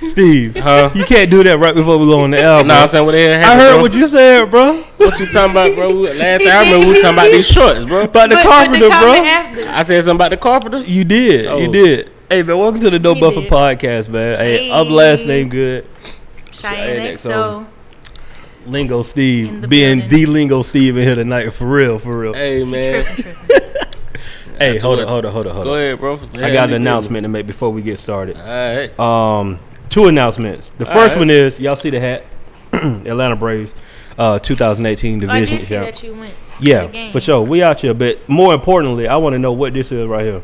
Steve, Huh? you can't do that right before we go on the album. Nah, I'm saying what the hell happened, I heard bro. what you said, bro. What you talking about, bro? Last thing I remember, we were talking about these shorts, bro. About the carpenter, bro. I said something about the carpenter. You did. Oh. You did. Hey, man, welcome to the No Buffer Podcast, man. Hey, I'm last name good. Chiane XO. Lingo Steve. Being Building. The Lingo Steve in here tonight. For real, for real. Hey, man. Tripping. Hey, hold on. Go ahead, bro. I got an announcement to make before we get started. All right. 2 announcements. The first one is, y'all see the hat? Atlanta Braves 2018 division. I did see that you went. Yeah, for sure. We out here, but more importantly, I want to know what this is right here.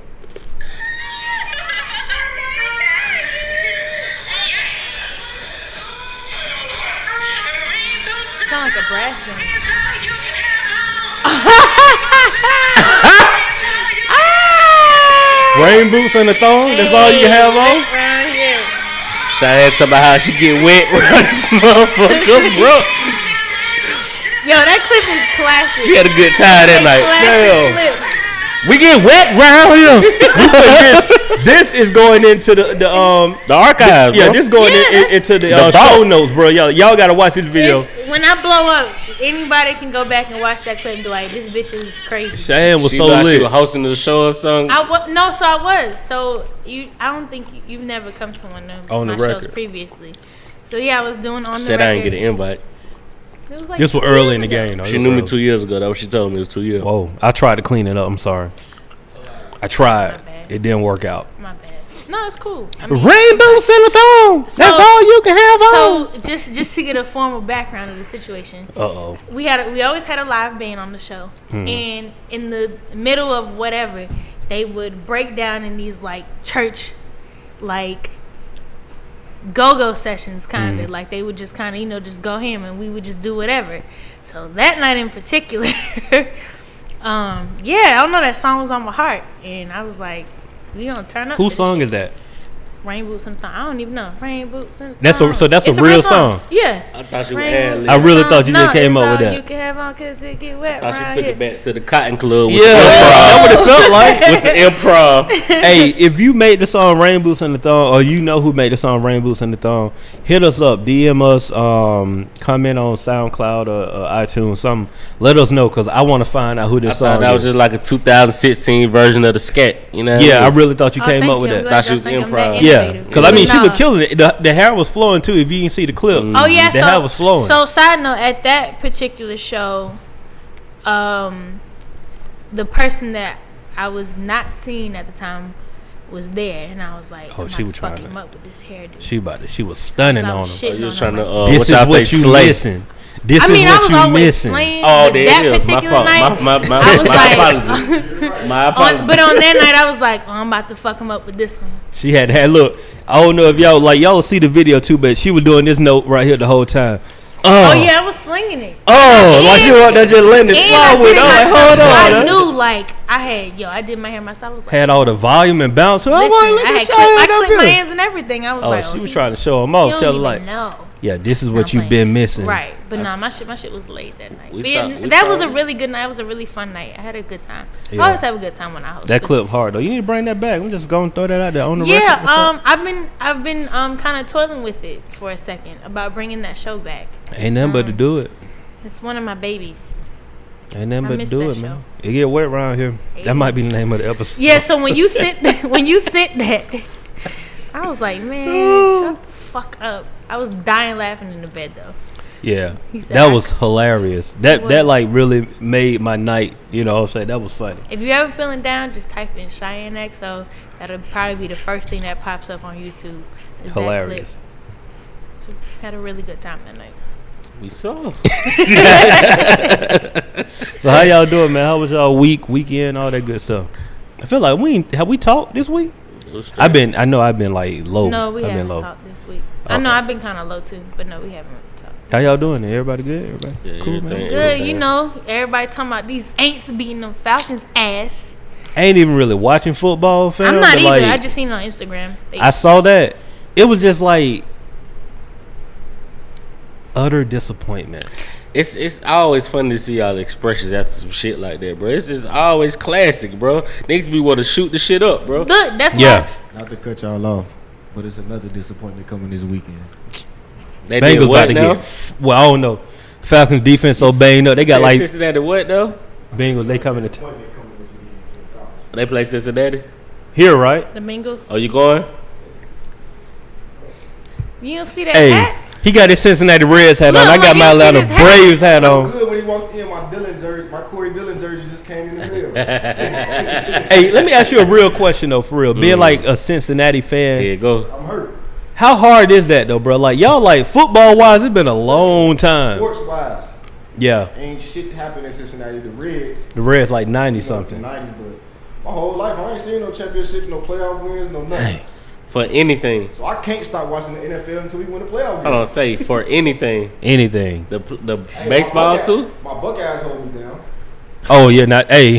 Sound like a brass band. Rain boots and a thong. That's all you have on. Chiane talking about how she get wet around this motherfucker, bro. Yo, that clip is classic. She had a good time that night. Classic clip. We get wet round here. This is going into the archives, yeah, bro. this going into the show notes, bro. Y'all gotta watch this video. When I blow up, anybody can go back and watch that clip and be like, "This bitch is crazy." Chiane was She so thought lit. She was hosting the show or something. I was. So I don't think you've never come to one of On the my shows record. previously. So yeah, I was doing on Said the record. I didn't get an invite. It was like This was 2 early years in the ago. game. Though. She knew me 2 years ago. That's what she told me. It was 2 years. Whoa, I tried to clean it up. I'm sorry. I tried. My bad. It didn't work out. My bad. No, it's cool. I mean, Rainbows and a thong. That's all you can have on. So just to get a formal background of the situation. Uh-oh. We always had a live band on the show, and in the middle of whatever, they would break down in these like church, like go-go sessions, kind of like they would just kind of just go ham, and we would just do whatever. So that night in particular, I don't know, that song was on my heart, and I was like, we gonna turn up. Whose song is that? Rain Boots and Thong. I don't even know. Rain Boots and That's Thong. That's It's a real song. Yeah. I thought she was Rain ad Boots lib. I and really Thong. thought you just came it's up with all that. You can have on 'cause it get wet. I thought right she took here. it back to the Cotton Club with Yeah, that's what it felt like. with some improv. Hey, if you made the song Rain Boots and the Thong, or you know who made the song Rain Boots and the Thong, hit us up, DM us, comment on SoundCloud or iTunes, something. Let us know, because I want to find out who this song That is. was just like a 2016 version of the scat. You know? Yeah, I really thought you came thank up with you. that. I'm glad Thought she y'all was think I'm improv. that Yeah, innovative. because I mean, she was Nah. killing it. The hair was flowing too. If you can see the clip, Oh yeah, the hair was flowing. So side note, at that particular show, the person that I was not seeing at the time was there, and I was like, I'm she not was trying fuck him to- up with this hairdo. She was stunning So I on was him. shitting You was on trying her. to This what is y'all what say, you slay. missing. This I mean, is I what was you always missing. slaying, Oh, but there that it is. My particular fault. night, My I was apologies. My apologies. but on that night, I was like, oh, I'm about to fuck him up with this one. She had look. I don't know if y'all see the video too, but she was doing this note right here the whole time. Oh yeah, I was slinging it. Like she was out there just letting it And flow I with. did it I'm like, myself, hold so on. I knew, like, I did my hair myself. I was like, Had all the volume and bounce. So listen, I'm like, I look at clipped Chiane my up here. hands and everything. I was like, She was he- trying to show them you off. don't Tell her even like, know. yeah, this is what I'm you've playing. been missing. Right, but my shit was late that night. We But saw- yeah, we that saw was a it. really good night. It was a really fun night. I had a good time. Yeah. I always have a good time when I host. That clip hard though. You need to bring that back. I'm just going to throw that out there on the record. Yeah, I've been kind of toiling with it for a second about bringing that show back. Ain't nothing but to do it. It's one of my babies. Ain't nothing I but to miss do that it, man. show. It get wet around here. That might be the name of the episode. Yeah, so when you sit that, I was like, man, shut the fuck up. I was dying laughing in the bed though. Yeah, He said, that was hilarious. That was. like really made my night. You know what I'm saying? That was funny. If you ever feeling down, just type in Chiane XO. That'll probably be the first thing that pops up on YouTube. Is Hilarious. That clip. So, had a really good time that night. We saw. So how y'all doing, man? How was y'all weekend, all that good stuff? I feel like have we talked this week? I know I've been like low. No, we I've been haven't low. talked this week. I know I've been kind of low too, but no, we haven't talked. How y'all doing? Everybody good? Everybody Yeah, cool, man? everything. Good, you know, everybody talking about these ain'ts beating them Falcons' ass. I ain't even really watching football, fam. I'm not but, either. like, I just seen it on Instagram. I saw that. It was just like utter disappointment. It's always fun to see y'all expressions after some shit like that, bro. It's just always classic, bro. Niggas be want to shoot the shit up, bro. Look, that's Yeah. why. Not to cut y'all off, But it's another disappointment coming this weekend. They Bengals did what about to now? well, I don't know. Falcons defense so banged up. They got like Cincinnati what though? Bengals. They coming to Disappointment coming this weekend for the Falcons. They play Cincinnati. here, right? The Bengals. Oh, you going? You don't see that Hey, hat? he got his Cincinnati Reds hat on. Look, I got look, my you see Atlanta his hat? Braves hat So on. good when he walked in, my Dillon jersey, my Corey Dillon jersey just came in the mail. Hey, let me ask you a real question though, for real. Being like a Cincinnati fan, Here you go. I'm hurt. how hard is that though, bro? Like y'all, like football wise, it's been a long time. Sports wise, Yeah, ain't shit happened in Cincinnati. The Reds, the Reds like 90 you know, something. the 90s, but my whole life I ain't seen no championships, no playoff wins, no nothing. For anything. So I can't stop watching the NFL until we win a playoff game. Hold on, say for anything. Anything. The Hey, baseball my too? My Buckeyes hold me down. Oh yeah, not hey.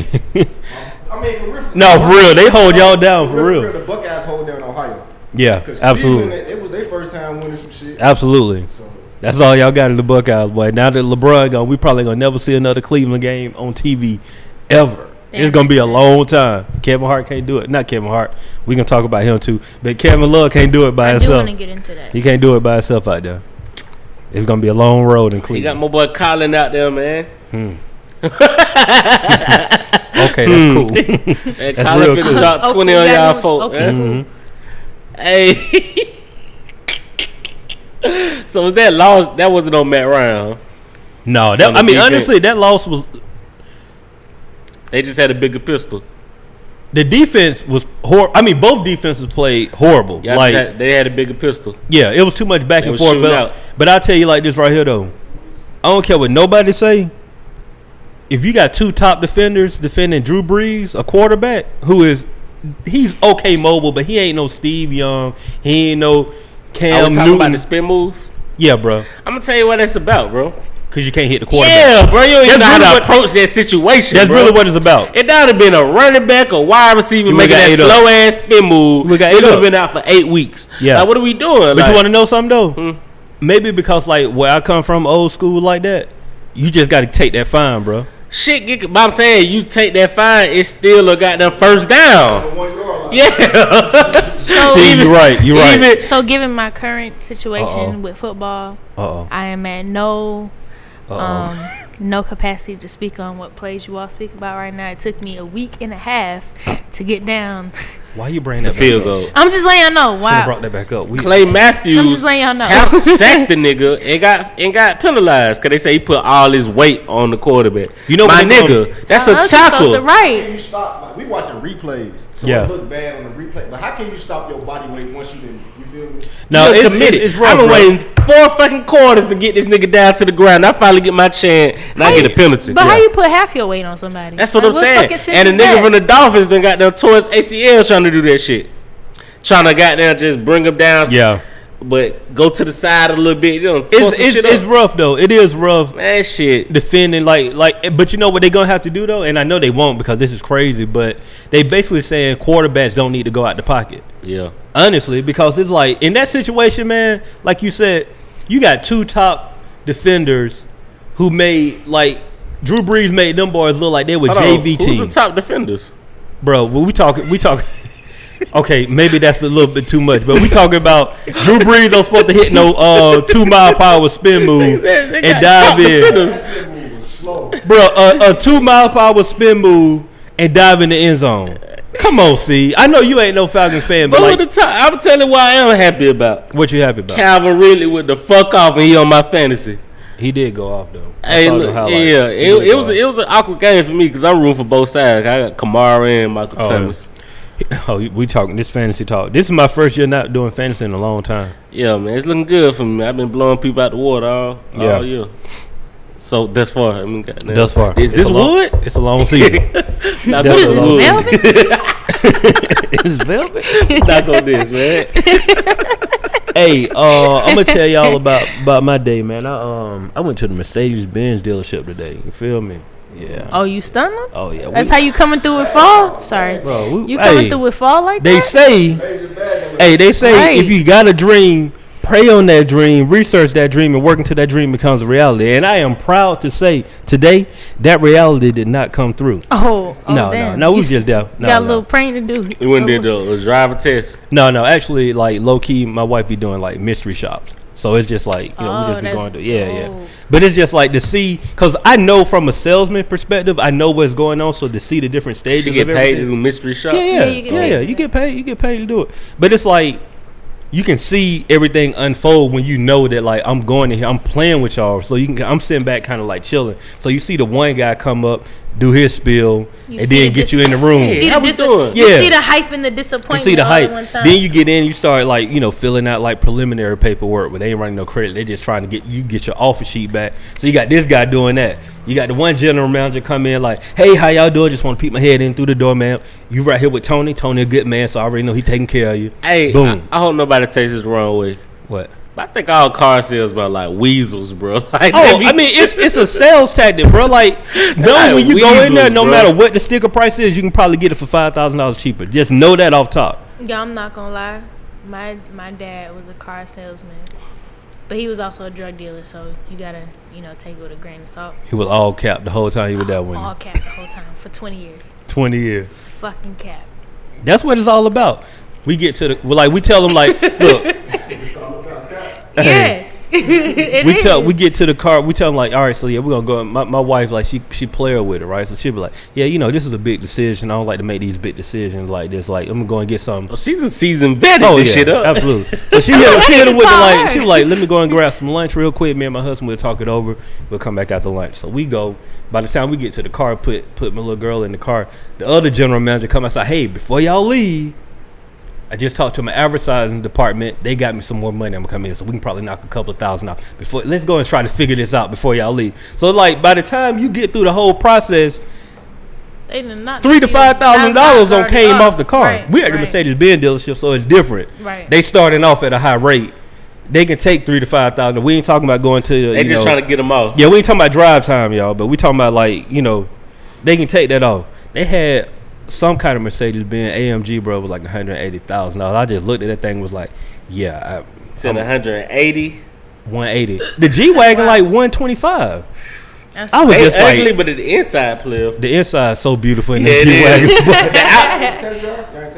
I mean, for real. No, for real, they hold y'all down, for real. The Buckeyes hold down Ohio. Yeah, Because absolutely, it was their first time winning some shit. absolutely. So That's all y'all got in the Buckeyes, boy. Now that LeBron gone, we probably gonna never see another Cleveland game on TV ever. It's gonna be a long time. Kevin Hart can't do it. Not Kevin Hart. We can talk about him too. But Kevin Love can't do it by I do himself. want to get into that. He can't do it by himself out there. It's gonna be a long road in You got Cleveland. my boy Colin out there, man. Okay, that's cool. And That's Colin real finna cool. drop 20 on Okay, y'all that- folk. okay, man. Hey. So was that loss? That wasn't on Matt Ryan. Huh? No, On that the I mean defense. honestly, that loss was They just had a bigger pistol. the defense was horrible. I mean, both defenses played horrible. Y'all Like, just had, they had a bigger pistol. yeah, it was too much back They and was forth. shooting But, out. but I'll tell you like this right here though. I don't care what nobody say. If you got two top defenders defending Drew Brees, a quarterback he's okay mobile, but he ain't no Steve Young. He ain't no I Cam was talking about Newton. the spin move. Yeah, bro, I'm gonna tell you what that's about, bro. because you can't hit the quarterback. Yeah, bro. You don't even That's know how really to what- approach that situation. That's bro. really what it's about. It would have been a running back, a wide receiver You making would've that got ate up. slow ass spin move. We got He ate would have up. been out for 8 weeks. Yeah. Like, what are we doing? But Like, you want to know something though? Hmm. Maybe because like where I come from, old school like that, you just got to take that fine, bro. shit, but I'm saying you take that fine, it's still a goddamn first down. the 1 yard line. Yeah. So, Steve, you're right. You're right. Even, so given my current situation Uh-oh. with football, Uh-oh. I am at no Uh-oh. no capacity to speak on what plays you all speak about right now. It took me a week and a half to get down. Why you bring that field back up? goal. I'm just letting y'all know Should have why. brought that back up. Clay Matthews I'm just letting y'all know. sacked the nigga and got penalized because they say he put all his weight on the quarterback. You know my what they nigga, that's a Us supposed tackle. to- How right. can you stop? Like, we watching replays, so Yeah. it look bad on the replay. But how can you stop your body weight once you didn't? You feel me? No, You're it's committed. It's rough, I've been bro. waiting 4 fucking quarters to get this nigga down to the ground. I finally get my chance and I get a penalty. But how you put half your weight on somebody? That's what Like, I'm saying. fucking sense And the is nigga that? from the Dolphins done got them tore his ACL trying to do that shit. Trying to goddamn just bring him down. Yeah. But go to the side a little bit. You know, tore some shit It's up. rough though. It is rough Man, shit. defending like. But you know what they gonna have to do though, and I know they won't because this is crazy. But they basically saying quarterbacks don't need to go out the pocket. Yeah. Honestly, because it's like in that situation, man. Like you said, you got two top defenders who made like Drew Brees made them boys look like they were Hold on. JV Who's the teams, top defenders? bro. When we talking. Okay, maybe that's a little bit too much, but we talking about Drew Brees don't supposed to hit no 2-mile-per-hour spin move They and got dive top in, defenders. That spin move was slow. bro. A 2-mile-per-hour spin move and dive in the end zone. Come on, C. I know you ain't no Falcons fan, but But like, with the top, I'm telling you what I am happy about. what you happy about? Calvin Ridley with the fuck off and he on my fantasy. He did go off though. I Hey, saw the look, highlights. yeah, He did it go was off. it was an awkward game for me because I'm rooting for both sides. I got Kamara and Michael Oh, Thomas. Oh, we talking this fantasy talk. This is my first year not doing fantasy in a long time. Yeah, man, it's looking good for me. I've been blowing people out the water all year. So thus far, I mean, goddamn. Thus far, Is It's this a long- wood? It's a long season. Knock What on is this this, wood. Velvet? It's velvet. Knock on this, man. Hey, I'm gonna tell y'all about my day, man. I went to the Mercedes Benz dealership today. You feel me? Yeah. Oh, you stunned them? Oh yeah. That's how you coming through with fall? Sorry. Bro, You coming hey, through with fall like they that? say. Major bad. Hey, they say Right. if you got a dream, pray on that dream, research that dream, and work until that dream becomes a reality. And I am proud to say today that reality did not come through. No, we was just there. Got a little praying to do. We went and did the driver test. No, actually, like low key, my wife be doing like mystery shops. So it's just like, we just be going to, yeah. But it's just like to see, because I know from a salesman perspective, I know what's going on. So to see the different stages, you get paid to do mystery shops. Yeah. You get paid to do it. But it's like, you can see everything unfold when you know that like I'm going in here, I'm playing with y'all. So I'm sitting back kind of like chilling. So you see the one guy come up, do his spiel, and then get you in the room. You see the hype and the disappointment. You see the hype. At one time. Then you get in, you start like filling out like preliminary paperwork, but they ain't running no credit. They just trying to get your offer sheet back. So you got this guy doing that. You got the one general manager come in like, hey, how y'all doing? Just want to peek my head in through the door, man. You right here with Tony. Tony a good man, so I already know he taking care of you. Hey, boom. I hope nobody takes this the wrong way. What? I think all car sales about like weasels, bro. Like, I mean, it's a sales tactic, bro. Like, when you go in there, no matter what the sticker price is, you can probably get it for $5,000 cheaper. Just know that off top. Yeah, I'm not gonna lie. My dad was a car salesman, but he was also a drug dealer. So you gotta, take it with a grain of salt. He was all capped the whole time he was there with all capped the whole time for 20 years. 20 years. Fucking cap. That's what it's all about. We get to we tell them like, look. Yeah. We get to the car. We tell them like, all right, so yeah, we're gonna go. My wife like she play with it, right? So she'll be like, yeah, this is a big decision. I don't like to make these big decisions like this. Like, I'm gonna go and get something. Oh, she's a seasoned vet. This shit up. Absolutely. So she hit him with the like. She was like, let me go and grab some lunch real quick. Me and my husband will talk it over. We'll come back after lunch. So we go. By the time we get to the car, put my little girl in the car. The other general manager come outside. Hey, before y'all leave, I just talked to my advertising department. They got me some more money. I'm gonna come in, so we can probably knock a couple of $1,000 off. Let's go and try to figure this out before y'all leave. So like by the time you get through the whole process, $3,000 to $5,000 on came off the car. Right, We at the Mercedes Benz dealership, so it's different. Right. They starting off at a high rate. They can take $3,000 to $5,000. We ain't talking about going to. They just trying to get them off. Yeah, we ain't talking about drive time, y'all. But we talking about like they can take that off. They had some kind of Mercedes Benz AMG, bro, was like $180,000. I just looked at that thing, was like, yeah, said 180, 180. The G Wagon like 125. I was just ugly, like, but the inside play. The inside is so beautiful in the G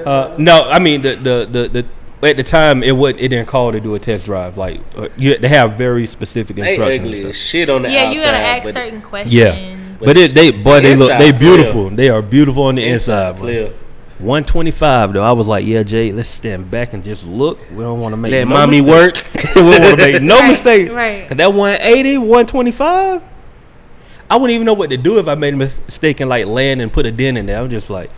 Wagon. No, I mean the at the time it didn't call to do a test drive. Like they have very specific instructions. They ugly as shit on the outside. Yeah, you gotta ask certain questions. Yeah. But they look beautiful. They are beautiful on the inside, bro. 125 though. I was like, yeah, Jay, let's stand back and just look. We don't want to make mommy work. We don't want to make no mistake. Right. Cause that 180, 125, I wouldn't even know what to do if I made a mistake and like land and put a dent in there. I'm just like,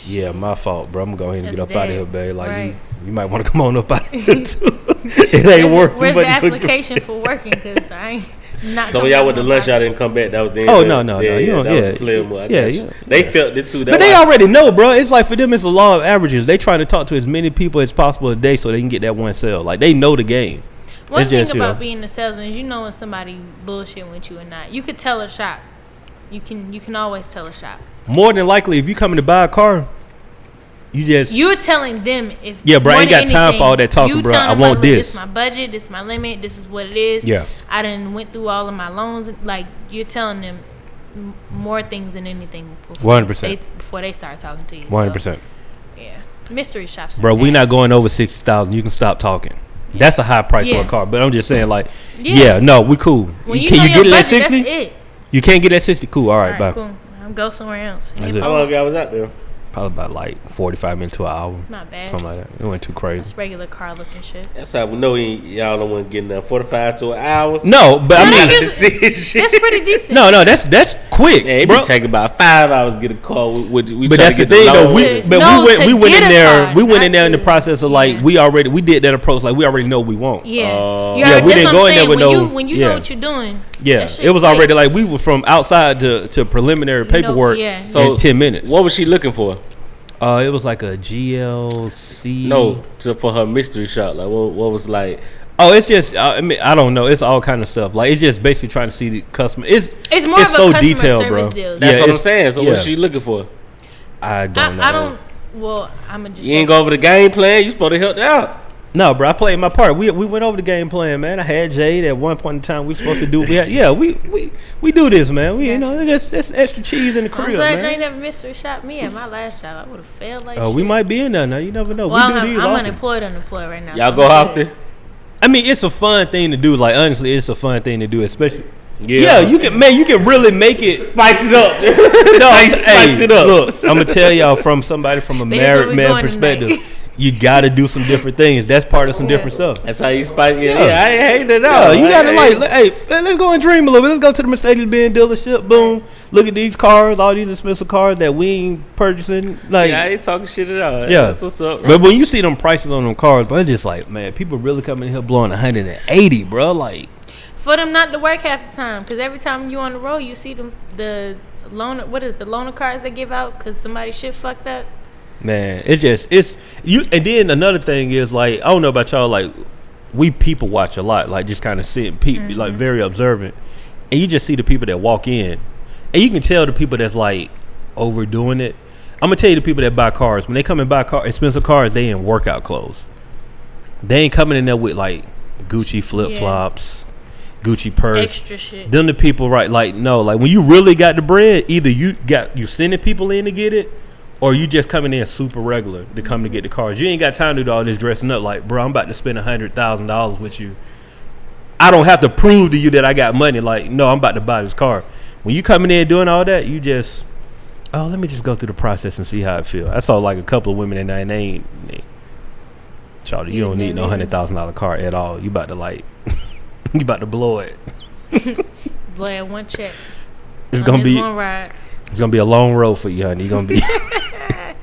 yeah, my fault, bro. I'm gonna go ahead and get up out of here, babe. Like you might want to come on up out of here too. It ain't working. Where's the application for working? Cause I ain't. So when y'all went to lunch, y'all didn't come back. That was the end. Oh no. Yeah, that was the player move. They felt it too. But they already know, bro. It's like for them, it's a law of averages. They try to talk to as many people as possible a day so they can get that one sale. Like they know the game. One thing about being a salesman is you know when somebody bullshitting with you or not. You could tell a shop. You can always tell a shop. More than likely, if you coming to buy a car, you're telling them if bro, I ain't got time for all that talking, bro. I want this. This is my budget. This is my limit. This is what it is. Yeah. I done went through all of my loans. Like you're telling them more things than anything. 100%. Before they start talking to you. 100%. So, yeah. Mystery shops. Bro, we not going over 60,000. You can stop talking. Yeah. That's a high price for a car. But I'm just saying, like, no, we cool. When can you get it at 60? That's it. You can't get at 60. Cool. All right, bye. Cool. I'll go somewhere else. How long ago I was out there? Probably about like 45 minutes to an hour. Not bad. Something like that. It went too crazy. That's regular car looking shit. That's how we know y'all don't want to get 45 to an hour. No, but I mean, that's pretty decent. No, that's quick. Yeah, it be taking about 5 hours to get a car. But that's the thing, though. We went in there. We went in there in the process of like we did that approach. Like we already know what we want. Yeah, we didn't go in there with no. When you know what you're doing. Yeah, it was already like we were from outside to preliminary paperwork in 10 minutes. What was she looking for? It was like a GLC. No, for her mystery shop. Like what was like? Oh, it's just I mean I don't know. It's all kind of stuff. Like it's just basically trying to see the customer. It's more of so a customer detailed, service bro. deal. That's what I'm saying. So what's she looking for? I don't know. I don't. Well, I'm just. You ain't go over the game plan. You supposed to help out. No, bro, I played my part. We went over the game plan, man. I had Jade at one point in time. We supposed to do. We do this, man. We that's extra cheese in the crib, I'm glad man. you ain't never mystery shot me at my last job. I would have failed like. Oh, shit. we might be in there now. You never know. Well, we do these I'm often. unemployed right now. Y'all so go I'm out good. there. I mean, it's a fun thing to do. Like honestly, it's a fun thing to do, especially. Yeah, you can really make it. spice it up. Spice it up. Look, I'm gonna tell y'all from somebody from a But this where married we man going perspective. tonight. You gotta do some different things. That's part of some different stuff. That's how you spice. Yeah, Yeah. I ain't hating it Yeah, all. you gotta Hey. let's go and dream a little bit. Let's go to the Mercedes Benz dealership. Boom, look at these cars, all these expensive cars that we ain't purchasing. Like, Yeah, I ain't talking shit at all. Yeah. That's what's up. but when you see them prices on them cars, bro, it's just like, man, people really coming in here blowing 180, bro. Like, For them not to work half the time, because every time you on the road, you see them the loaner cars they give out because somebody shit fucked up. man, it's you. And then another thing is like, I don't know about y'all, like we people watch a lot, like just kind of sit, like very observant, and you just see the people that walk in, and you can tell the people that's like overdoing it. I'm gonna tell you the people that buy cars when they come and buy expensive cars, they in workout clothes. They ain't coming in there with like Gucci flip flops, Gucci purse, Extra shit. Them the people, right? Like no, like when you really got the bread, either you sending people in to get it, or you just coming in super regular to come to get the cars. You ain't got time to do all this dressing up. Like, bro, I'm about to spend $100,000 with you. I don't have to prove to you that I got money. Like, no, I'm about to buy this car. When you coming in doing all that, you just, let me just go through the process and see how it feel. I saw like a couple of women in there, and they ain't. Charlie, you don't need no $100,000 car at all. You about to like, you about to blow it. Blow that one check. It's gonna be. One ride. It's gonna be a long road for you, honey. You're gonna be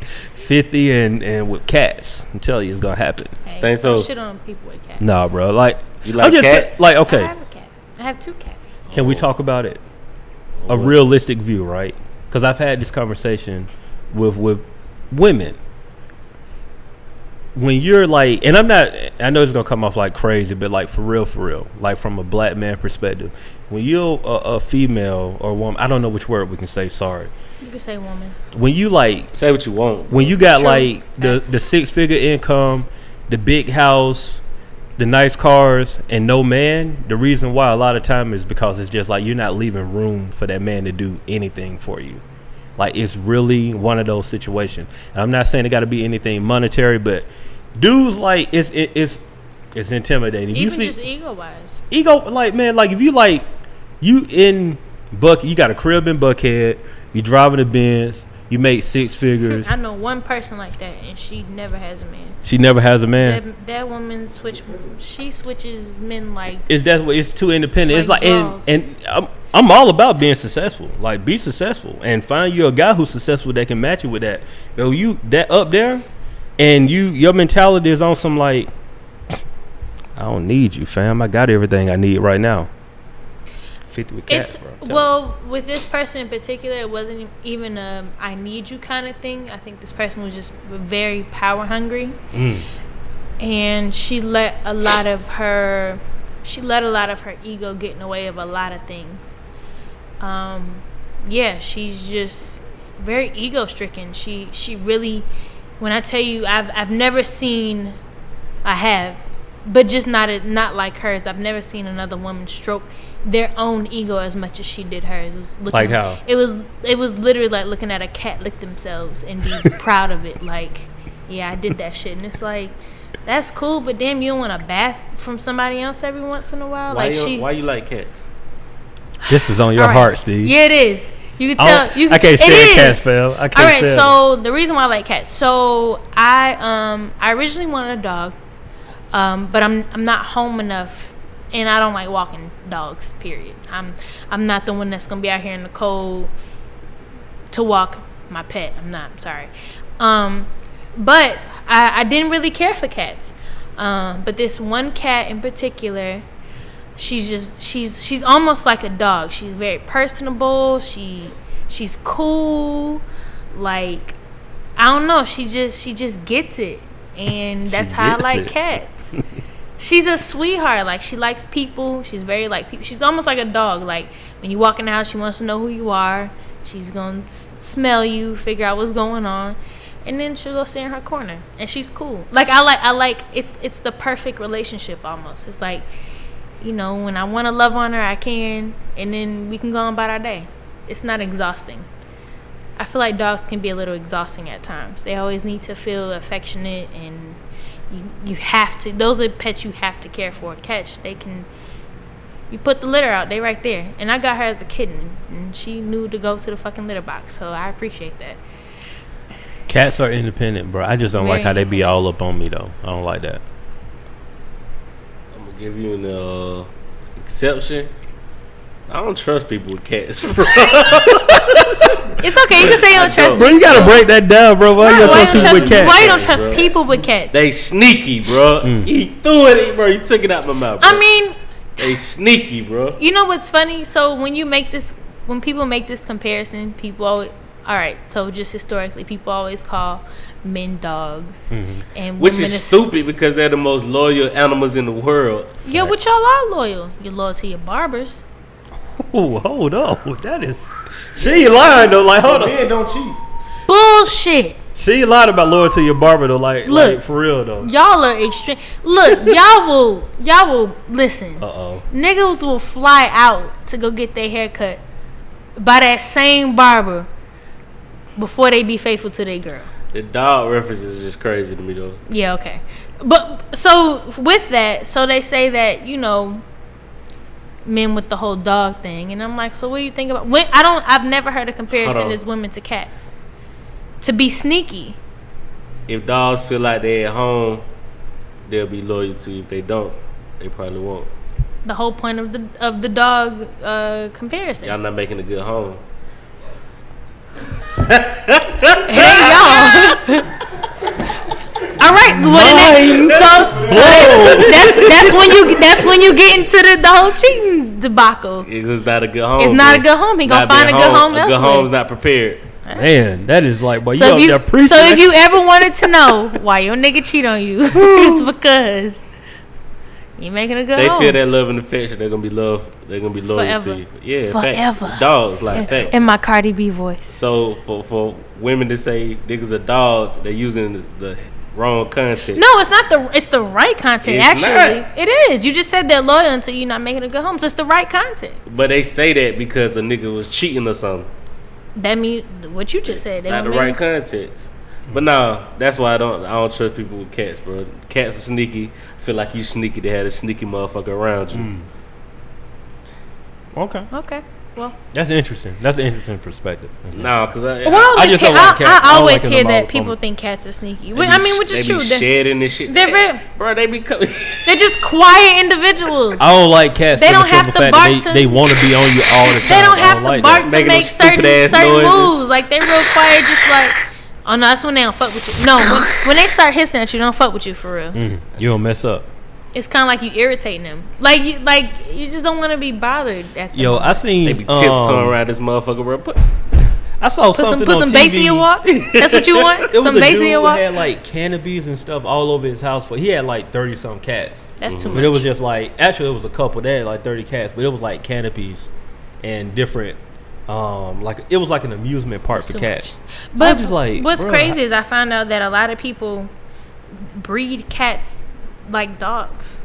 50 and with cats. I'm telling you, it's gonna happen. Hey, Think don't so? shit on people with cats. Nah, bro. Like, You like I'm just cats? like, I okay. have a cat. I have 2 cats. Can we talk about it? A realistic view, right? Because I've had this conversation with women. When you're like, and I know it's gonna come off like crazy, but like for real, like from a black man perspective, when you're a female or woman, I don't know which word we can say. Sorry. You can say woman. When you like, Say what you want. when you got True. like the 6-figure income, the big house, the nice cars, and no man, the reason why a lot of time is because it's just like you're not leaving room for that man to do anything for you. Like, it's really one of those situations. And I'm not saying it got to be anything monetary, but dudes, like, it's intimidating. Even You see, just ego-wise. like, man, like if you like you in you got a crib in Buckhead, you driving a Benz, you make 6 figures. I know one person like that, and she never has a man. She never has a man. That woman switches men like. It's too independent. It's Like like, draws. and I'm all about being successful. Like, be successful and find you a guy who's successful that can match you with that. Yo, you that up there, and your mentality is on some like, I don't need you, fam. I got everything I need right now. 50 with cats, bro. Well, with this person in particular, it wasn't even a I need you kind of thing. I think this person was just very power hungry, and she let a lot of her ego get in the way of a lot of things. She's just very ego stricken. She really, when I tell you, I've never seen, I have, but just not like hers. I've never seen another woman stroke their own ego as much as she did hers. It was Like how? It was literally like looking at a cat lick themselves and be proud of it. Like, yeah, I did that shit, and it's like, that's cool, but damn, you don't want a bath from somebody else every once in a while. Why Like why you like cats? This is on your All right. heart, Steve. Yeah, it is. You can tell. I can't stand cats, fam. I can't All right, stand so the reason why I like cats. So I originally wanted a dog, but I'm not home enough, and I don't like walking dogs. Period. I'm not the one that's gonna be out here in the cold to walk my pet. I'm not. I'm sorry. But I didn't really care for cats. But this one cat in particular, she's almost like a dog. She's very personable. She's cool. Like, I don't know. She just gets it, and that's how I gets like it. cats. She's a sweetheart. Like, she likes people. She's very like people. She's almost like a dog. Like, when you walk in the house, she wants to know who you are. She's gonna smell you, figure out what's going on. and then she'll go sit in her corner, and she's cool. Like I like it's the perfect relationship almost. It's like, you know, when I want to love on her, I can, and then we can go on about our day. It's not exhausting. I feel like dogs can be a little exhausting at times. They always need to feel affectionate, and you have to. Those are pets you have to care for. Cats, they can. You put the litter out, they right there. And I got her as a kitten, and she knew to go to the fucking litter box, so I appreciate that. Cats are independent, bro. I just don't like how they be all up on me, though. I don't like that. I'm gonna give you an exception. I don't trust people with cats, bro. It's okay, you can say you don't trust. Bro, you gotta break that down, bro. Why you don't trust people with cats? Why you don't trust people with cats? They sneaky, bro. He threw it, bro. He took it out my mouth, bro. I mean, they sneaky, bro. You know what's funny? So when people make this comparison, people always, all right. So just historically, people always call men dogs, and which is stupid because they're the most loyal animals in the world. Yeah, but y'all are loyal. You're loyal to your barbers. Oh, hold on. That is. She lying though. Like, hold on. Men don't cheat. Bullshit. She lied about loyal to your barber though. Like, look, like for real though. Y'all are extreme. Look, y'all will listen. Niggas will fly out to go get their hair cut by that same barber before they be faithful to their girl. The dog reference is just crazy to me though. Yeah, okay. But so with that, so they say that, you know, men with the whole dog thing, and I'm like, so what do you think about? I've never heard a comparison as women to cats. To be sneaky. If dogs feel like they're at home, they'll be loyal to you. If they don't, they probably won't. The whole point of the dog comparison. Y'all not making a good home. It ain't y'all. All right, that's when you get into the whole cheating debacle. It's not a good home. It's not a good home. He gonna find a good home elsewhere. A good home's not prepared. Man, that is like, boy, so you up there preaching. So if you ever wanted to know why your nigga cheat on you, it's because you making a good home. They feel that love and affection. They're gonna be loyal to you. Yeah, forever. Facts. Dogs like facts. In my Cardi B voice. So for women to say niggas are dogs, they're using the wrong context. No, it's the right content. It's actually, not. It is. You just said they're loyal until you're not making a good home. So it's the right content. But they say that because a nigga was cheating or something. That mean what you just said. It's not the right context. But no, that's why I don't trust people with cats, bro. Cats are sneaky. I feel like you sneaky to have a sneaky motherfucker around you. Okay. Well, that's interesting. That's an interesting perspective. No, because I always hear that people think cats are sneaky. I mean, which is true. They be shedding this shit. Bro, they be coming. They're just quiet individuals. I don't like cats. They don't have to bark. They want to be on you all the time. They don't have to bark to make certain noises. moves. Like they real quiet, just like. Oh no, that's when they don't fuck with you. No, when they start hissing at you, don't fuck with you for real. You don't mess up. It's kind of like you irritating them. Like you just don't want to be bothered at them. Yo, I seen they be tiptoeing around this motherfucker, bro. I saw something put on some TV. bass in your walk. That's what you want. Some bass in your walk. He had like canopies and stuff all over his house. He had like 30 some cats. That's too much. But it was just like actually it was a couple. They had like 30 cats, but it was like canopies and different. Like it was like an amusement park for cats. But just like, what's crazy is I found out that a lot of people breed cats like dogs.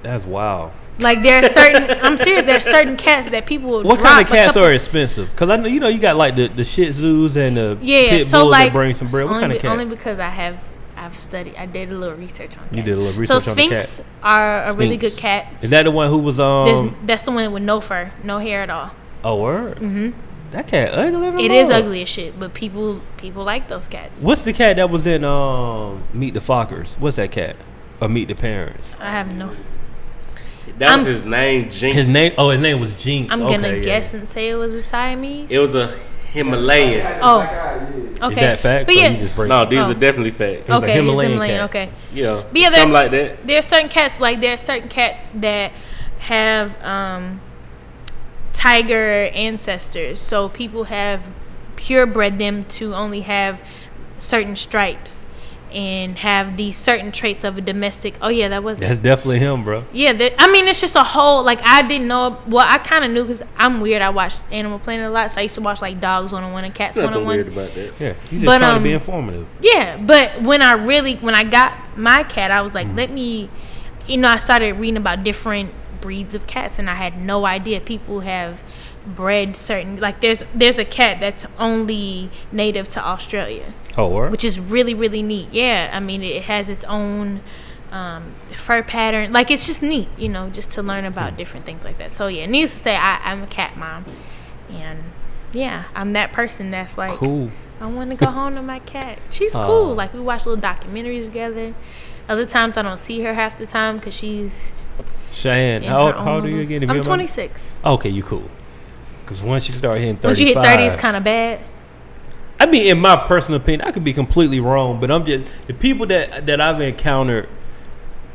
That's wild. Like there are certain, I'm serious. There are certain cats that people will What kind of cats are expensive? Because I know you got like the Shih Tzus and the pit bulls that bring some bread. What kind of cat? Only because I've studied. I did a little research on cats. You did a little research so on the cat. Sphinx are a really good cat. Is that the one who was That's the one with no fur, no hair at all. Oh, word. That cat ugly. It is ugly as shit, but people like those cats. What's the cat that was in Meet the Fockers? What's that cat? Or Meet the Parents? I have no. That was his name, Jinx. His name was Jinx. I'm gonna guess and say it was a Siamese. It was a Himalayan. Oh, okay. Is that fact? But yeah, no, these are definitely facts. Okay, Himalayan cat. Okay. Yeah, but yeah, something like that. There are certain cats that have tiger ancestors, so people have purebred them to only have certain stripes, and have these certain traits of a domestic. Oh yeah, That's definitely him, bro. Yeah, I mean, it's just a whole, like, I didn't know. Well, I kind of knew because I'm weird. I watched Animal Planet a lot, so I used to watch like Dogs 101 and Cats 101. Nothing weird about that. Yeah, you just trying to be informative. Yeah, but when I got my cat, I was like, let me, I started reading about different breeds of cats, and I had no idea people have bred certain, like there's a cat that's only native to Australia. Oh, word? Which is really, really neat. Yeah, I mean, it has its own fur pattern. Like, it's just neat, just to learn about different things like that. So, yeah, needless to say, I'm a cat mom. And, yeah, I'm that person that's like, cool. I want to go home to my cat. She's cool. Like, we watch little documentaries together. Other times, I don't see her half the time because she's Cheyenne, how old are you again? I'm 26. Okay, you cool. Because once you start hitting 35. Once you hit 30, it's kind of bad. I mean, in my personal opinion, I could be completely wrong, but I'm just, the people that I've encountered,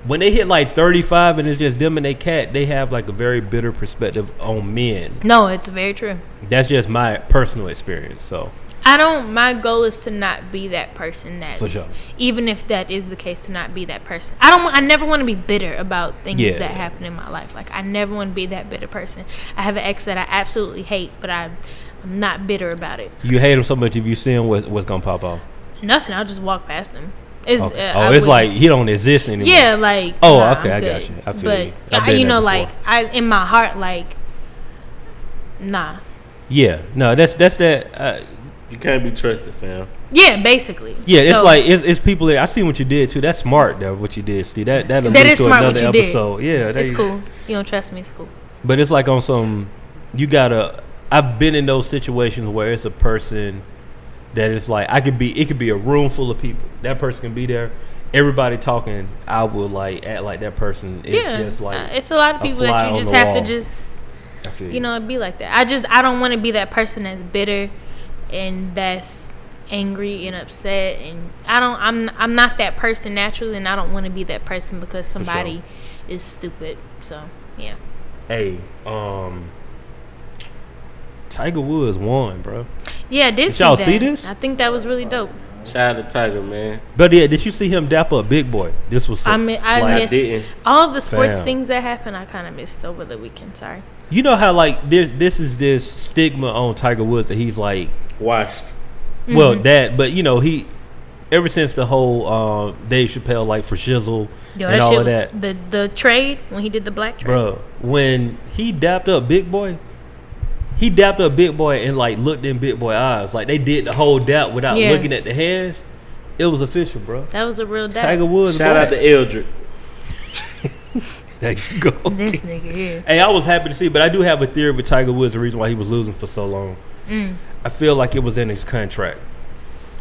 when they hit like 35 and it's just them and their cat, they have like a very bitter perspective on men. No, it's very true. That's just my personal experience. So my goal is to not be that person. That's, for sure. Even if that is the case, to not be that person. I never want to be bitter about things that happen in my life. Like, I never want to be that bitter person. I have an ex that I absolutely hate, but I'm not bitter about it. You hate him so much, if you see him, what's gonna pop off? Nothing. I'll just walk past him. It's it's like he don't exist anymore. Yeah, like, okay, I got you. I feel you. But like, I in my heart, like, nah. Yeah, no, that's that. You can't be trusted, fam. Yeah, basically. Yeah, it's like it's people that I see what you did too. That's smart, though. What you did, Steve. That is smart. What you episode. did. Yeah, it's cool. You don't trust me, it's cool. But it's like on some. You gotta. I've been in those situations where it's a person that is like, it could be a room full of people. That person can be there, everybody talking. I will like act like that person is just like. It's a lot of people that you just have to just, be like that. I don't want to be that person that's bitter and that's angry and upset, and I'm not that person naturally, and I don't want to be that person because somebody is stupid. So yeah. Hey, Tiger Woods won, bro. Yeah, did y'all see this? I think that was really dope. Shout out to Tiger, man. But yeah, did you see him dap up Big Boy? This was. I missed all of the sports things that happened. I kind of missed over the weekend. Sorry. You know how like this stigma on Tiger Woods that he's like washed. Well, but he ever since the whole Dave Chappelle like for shizzle and all of that. The trade when he did the black trade. Bro, when he dapped up Big Boy. He dapped up Big Boy and like looked in Big Boy eyes. Like they did the whole dap without looking at the hands. It was official, bro. That was a real dap. Tiger Woods. Shout out to Eldrick. There you go. This nigga here. Hey, I was happy to see, but I do have a theory with Tiger Woods. The reason why he was losing for so long. I feel like it was in his contract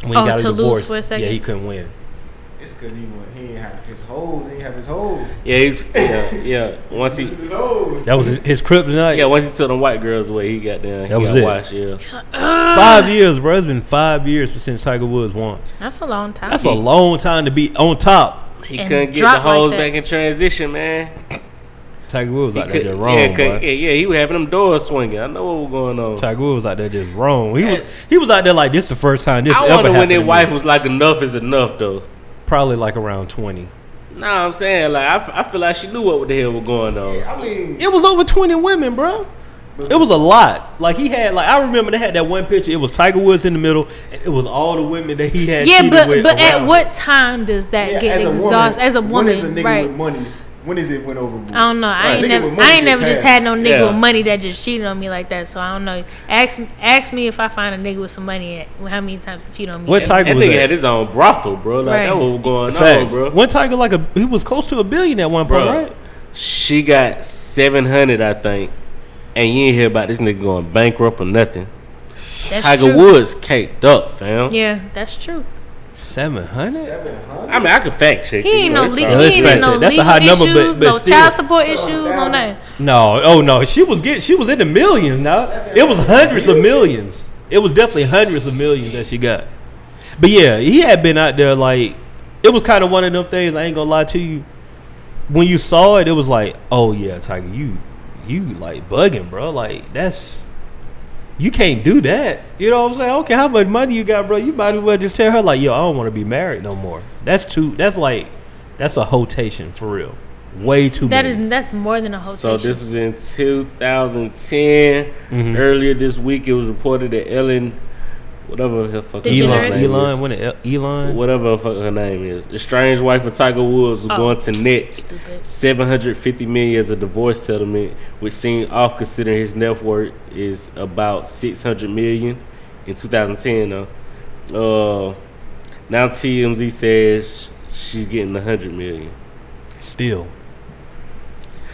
when he got a divorce. Lose for a second? Yeah, he couldn't win. It's because he didn't have his hoes. He didn't have his hoes. Yeah. Once he, his hoes. That was his kryptonite. Yeah, once he took them white girls away, he got down. That was it. Washed, 5 years, bro. It's been 5 years since Tiger Woods won. That's a long time. That's a long time to be on top. He couldn't get the hoes back in transition, man. Tiger Woods was out there just wrong, he was having them doors swinging. I know what was going on. Tiger Woods was out there just wrong. He was out there like this the first time this ever happened. I wonder when their wife was like, enough is enough, though. Probably like around 20. Nah, I'm saying like I feel like she knew what the hell was going on. Yeah, I mean, it was over 20 women, bro. It was a lot. Like he had, like I remember they had that one picture. It was Tiger Woods in the middle, and it was all the women that he had. Yeah, but at what time does that get exhausted? As a woman, when is a nigga with money? When is it went overboard? I don't know. I ain't never just had no nigga with money that just cheated on me like that. So I don't know. Ask me if I find a nigga with some money, how many times he cheat on me. What Tiger was nigga had his own brothel, bro. Like that was going on, bro. One Tiger he was close to $1 billion at one point, right? She got 700, I think, and you ain't hear about this nigga going bankrupt or nothing. Tiger Woods caked up, fam. Yeah, that's true. 700? I mean, I could fact check. He ain't no legal. That's a high number, but no still. Child support issues, no nothing. No, she was in the millions. Now it was hundreds of millions. It was definitely hundreds of millions that she got. But yeah, he had been out there like it was kind of one of them things. I ain't gonna lie to you. When you saw it, it was like, oh yeah, Tiger, you like bugging, bro. Like You can't do that. You know what I'm saying? Okay, how much money you got, bro? You might as well just tell her like, yo, I don't want to be married no more. That's a hotation for real. Way too many. That's more than a hotation. So this was in 2010. Mm-hmm. Earlier this week, it was reported that Ellen, whatever her fucking DeGeneres? Elon, whatever her name is, the strange wife of Tiger Woods was going to net $750 million as a divorce settlement, which seemed off considering his net worth is about $600 million in 2010. Though, now TMZ says she's getting $100 million. Still,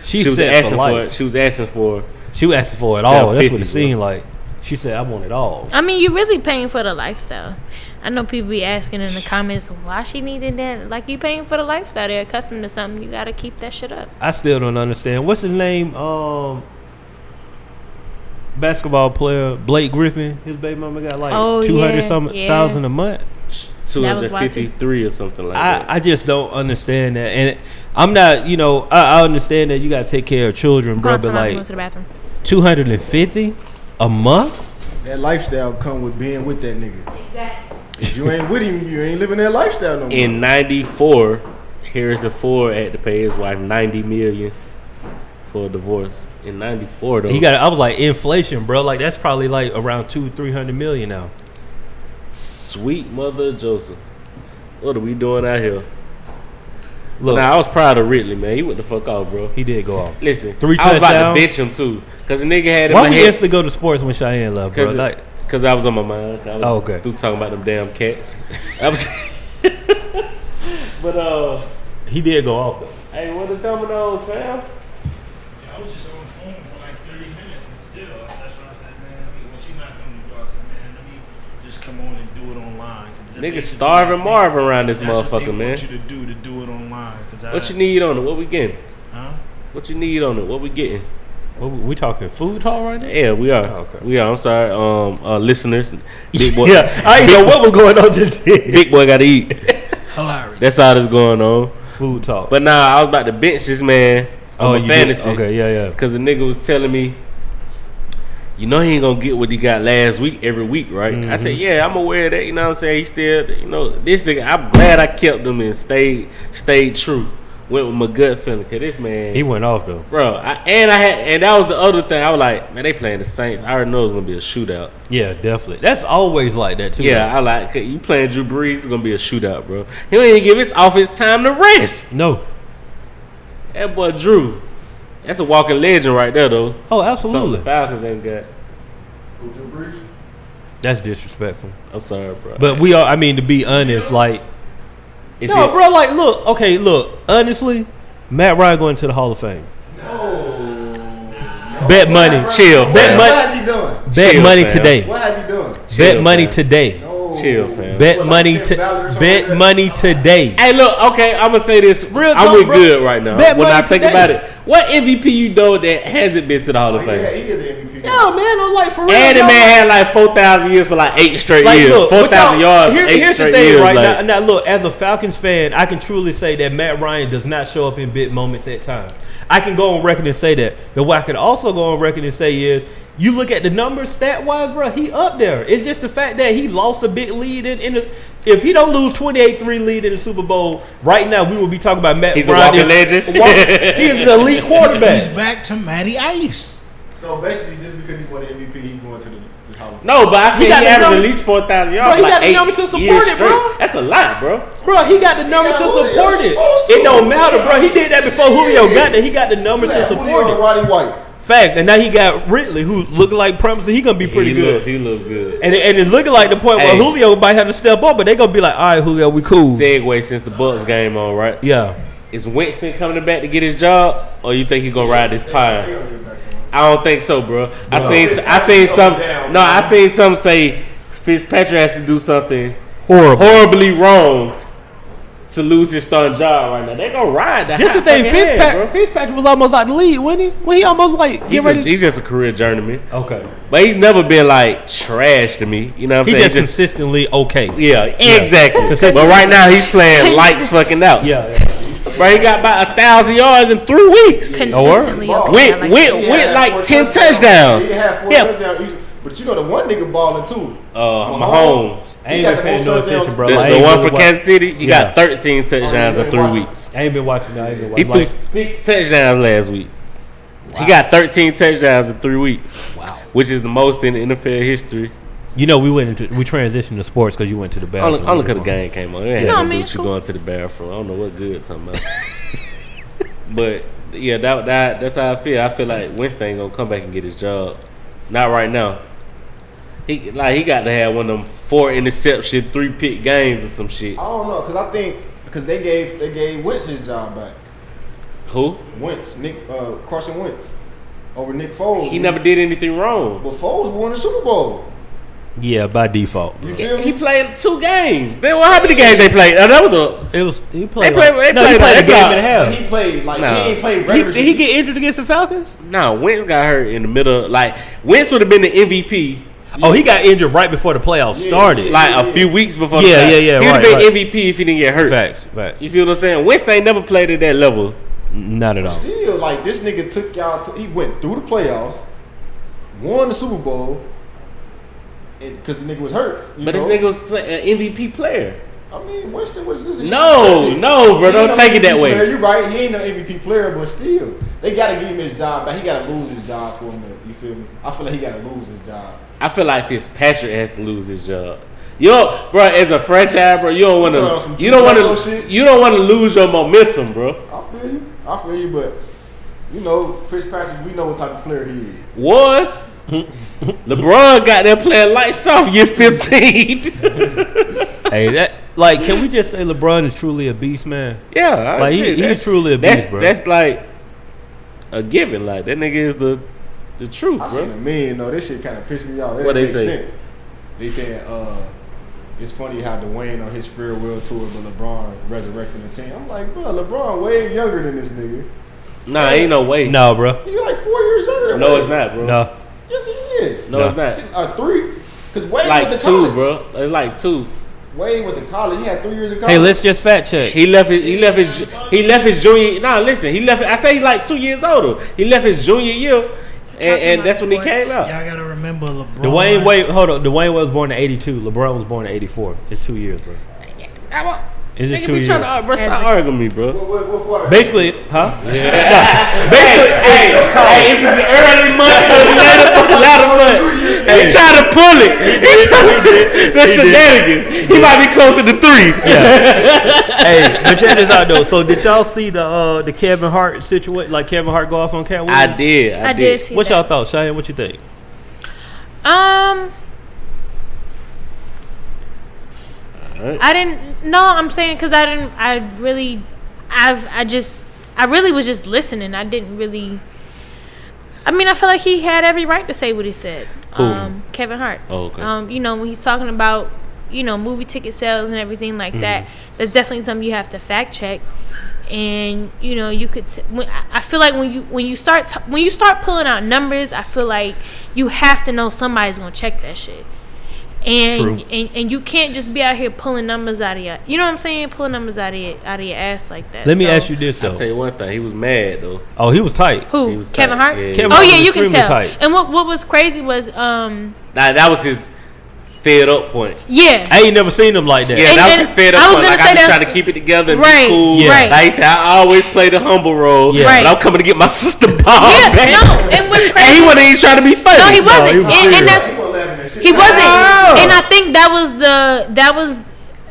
She was asking for it all. That's what it 750, seemed like. She said, "I want it all." I mean, you're really paying for the lifestyle. I know people be asking in the comments why she needed that. Like, you paying for the lifestyle. They're accustomed to something. You gotta keep that shit up. I still don't understand. What's his name? Basketball player Blake Griffin. His baby mama got like 200,000 a month. 253 or something like that. I just don't understand that, and I'm not. You know, I understand that you gotta take care of children, bro. But like, 250 a month. That lifestyle come with being with that nigga. Exactly. If you ain't with him, you ain't living that lifestyle no more. In '94, Harrison Ford had to pay his wife $90 million for a divorce. In '94, though, I was like, inflation, bro. Like that's probably like around $200-300 million now. Sweet mother of Joseph. What are we doing out here? Look, now I was proud of Ridley, man. He went the fuck off, bro. he did go off. Listen, 3 I was about touchdowns. to bitch him too, cause the nigga had in Why my we head. used to go to sports when Chiane left, bro? Like, Cause I was on my mind. I was okay. through talking about them damn cats. I was, but he did go off though. hey, what the dominoes, fam? I was just on the phone for like 30 minutes and still, that's what I said, man. When she knocked on the door, I said, man, let me just come on and do it online. Nigga starving Marvin around this motherfucker, man. What you to do it online? What you need on it? What we getting? Huh? What you need on it? What we getting? We talking food talk right now? Yeah, we are. Oh, okay. We are. I'm sorry, listeners. Big boy. Yeah, I didn't know what was going on just then. Big boy got to eat. Hilarious. That's all that's going on. Food talk. But nah, I was about to bench this man on my fantasy. Okay, yeah. Because the nigga was telling me, you know he ain't gonna get what he got last week every week, right? Mm-hmm. I said, yeah, I'm aware of that. You know what I'm saying? He still, you know, this nigga, I'm glad I kept him and stayed true. Went with my gut feeling. Because this man, He went off though. bro, and that was the other thing. I was like, man, they playing the Saints. I already know it's gonna be a shootout. Yeah, definitely. That's always like that too. Yeah, I like, cause you playing Drew Brees, it's gonna be a shootout, bro. He don't even give his offense time to rest. No. That boy Drew, that's a walking legend right there, though. Oh, Something absolutely. the Falcons ain't got. Who, Drew Brees? That's disrespectful. I'm sorry, bro. But we are. I mean, to be honest, like, Is no, it- bro. Like, look. Honestly, Matt Ryan going to the Hall of Fame. Bet money. Chill, Bet fam. money. What has he done? Bet Chill, money fam. today. What has he done? Chill, Bet money fam. today. No. Chill, fam. Bet What, like money. Tim Ballard or something Bet like that? money today. Hey, look, okay, I'm gonna say this. Real I'm talk, with bro. good right now. Bet When I money think today. about it, what MVP you know that hasn't been to the Hall Oh, of he Fame? is an MVP. Yeah, man. I'm like for real. And the yo, man had like 4,000 years for like 8 straight Like, years. look, 4,000 yards for 8 Here's the straight thing, years. right like, now. Look, as a Falcons fan, I can truly say that Matt Ryan does not show up in big moments at times. I can go on record and say that. But what I can also go on record and say is, you look at the numbers stat wise, bro, he up there. It's just the fact that he lost a big lead in the. If he don't lose 28-3 lead in the Super Bowl, right now we would be talking about Matt He's a Ryan. walking legend. He is an elite He's quarterback. back to Matty Ice. So basically, just because he won the MVP, he going to the Hall of Fame. no, but I said he got the averaged at numbers- least 4,000 yards. Bro, he for got like the 8 numbers to support years it, straight. bro. That's a lot, bro. Bro, he got the numbers to got Julio. support He's it. supposed to. It don't matter, bro. He did that before Julio got there. He got the numbers to support Julio it. and Roddy White. Facts. And now he got Ridley, who looking like promising. He gonna be pretty good. He looks good. And it's looking like the point where Hey. Julio might have to step up, but they gonna be like, all right, Julio, we cool. Segue since the Bucks game on, right? Yeah. Is Winston coming back to get his job, or you think he gonna ride this He pine? gonna get back to him. I don't think so, bro. I No. seen some. No, I seen some say Fitzpatrick has to do something horribly wrong to lose his starting job right now. They gonna ride that. Just the thing, Fitzpatrick was almost out the lead, wasn't he? When he almost like get ready. He's just a career journeyman, Okay. but he's never been like trash to me. You know what I'm He saying? just consistently okay. Yeah, exactly. Consistent. But right now he's playing lights fucking out. Yeah. Bro, he got about 1,000 yards in 3 weeks. Consistently Or- okay. I like that. Went like 10 touchdowns. He had 4 Yeah. touchdowns. But you know the one nigga balling too. Mahomes. I ain't been paying no attention, bro. The one for Kansas City, he got 13 touchdowns in 3 weeks. I ain't been watching. He threw 6 touchdowns last week. Wow. He got 13 touchdowns in 3 weeks. Wow, which is the most in NFL history. You know, we transitioned to sports because you went to the bathroom. Only because the game came on. It had No, to do man, with you cool. going to the bathroom. I don't know what good talking about. But yeah, that's how I feel. I feel like Winston ain't gonna come back and get his job. Not right now. He got to have one of them 4 interception, 3-pick games or some shit. I don't know, because they gave Wentz his job back. Who? Wentz, Carson Wentz, over Nick Foles. He never did anything wrong. But Foles won the Super Bowl. Yeah, by default. You feel me? He played 2 games. Then what happened to games they played? He played. He played a game and a half. But he played he ain't played Did regular. he get injured against the Falcons? No, Wentz got hurt in the middle. Like Wentz would have been the MVP. Oh, he got injured right before the playoffs started. Like a few weeks before. Yeah. He would have Right, been right. MVP if he didn't get hurt. Facts. You see what I'm saying? Wentz ain't never played at that level. Not at all. Still, like this nigga took y'all. He went through the playoffs, won the Super Bowl, because the nigga was hurt. But this nigga was an MVP player. I mean, Winston was just No, bro, don't take it that way. You're right. He ain't no MVP player, but still, they gotta give him his job back. He gotta lose his job for him. You feel me? I feel like he gotta lose his job. I feel like Fitzpatrick has to lose his job. Bro, as a franchise, bro, you don't want to lose your momentum, bro. I feel you, but you know, Fitzpatrick, we know what type of player he is. Was LeBron got there playing lights off year 15. Hey, can we just say LeBron is truly a beast, man? Yeah, he's truly a beast, bro. That's like a given. Like that nigga is the truth, I bro. seen a meme though. This shit kind of pissed me off. What they make say? Sense. They said it's funny how Dwayne on his farewell tour, but LeBron resurrecting the team. I'm like, bro, LeBron way younger than this nigga. Nah, ain't no way. No, bro. He like 4 years younger than No, Wade. it's not, bro. No. Yes, he is. No, it's not. 3. Because Wade Like went to 2, college. bro. It's like 2. Wade went to college. He had 3 years of college. Hey, let's just fact check. He left his junior. Nah, listen. I say he's like 2 years older. He left his junior year, and that's when he came out. Y'all gotta remember LeBron. Dwayne Wade was born in 82. LeBron was born in 84. It's 2 years, bro. It's just 2 years. Trying to stop arguing me, bro. What? Basically, huh? Hey, it's the early months or the latter month. He trying to pull it. That's shenanigans. He might be closer to 3. Yeah. Hey, but check this out though. So did y'all see the Kevin Hart situation? Like Kevin Hart go off on Katt Williams? I did. I did see What that. y'all thought, Chiane? What you think? I didn't. No, I'm saying because I really was just listening. I didn't really. I mean, I feel like he had every right to say what he said. Kevin Hart. Oh, okay. You know, when he's talking about, you know, movie ticket sales and everything like that, that's definitely something you have to fact check. And you know, you could. I feel like when you start pulling out numbers, I feel like you have to know somebody's gonna check that shit. And you can't just be out here pulling numbers out of your, you know what I'm saying? Pulling numbers out of your ass like that. Let me ask you this though. I'll tell you one thing. He was mad though. Oh, he was tight. Who? He was Kevin tight. Hart? Yeah. Kevin Oh Hart yeah, was you can extremely tell. tight. And what was crazy was That was his fed up point. yeah. I ain't never seen him like that. Yeah, And- that was and his fed I up was point. gonna Like say I be that's- trying to keep it together and Right, be cool. Yeah. right. Like he said, I always play the humble role. Yeah. Right. But I'm coming to get my sister bomb Yeah, back. no, and what's And crazy? he wasn't even trying to be funny. No, he wasn't. he was and serious. that's He wasn't laughing at shit. he wasn't. Oh. And I think that was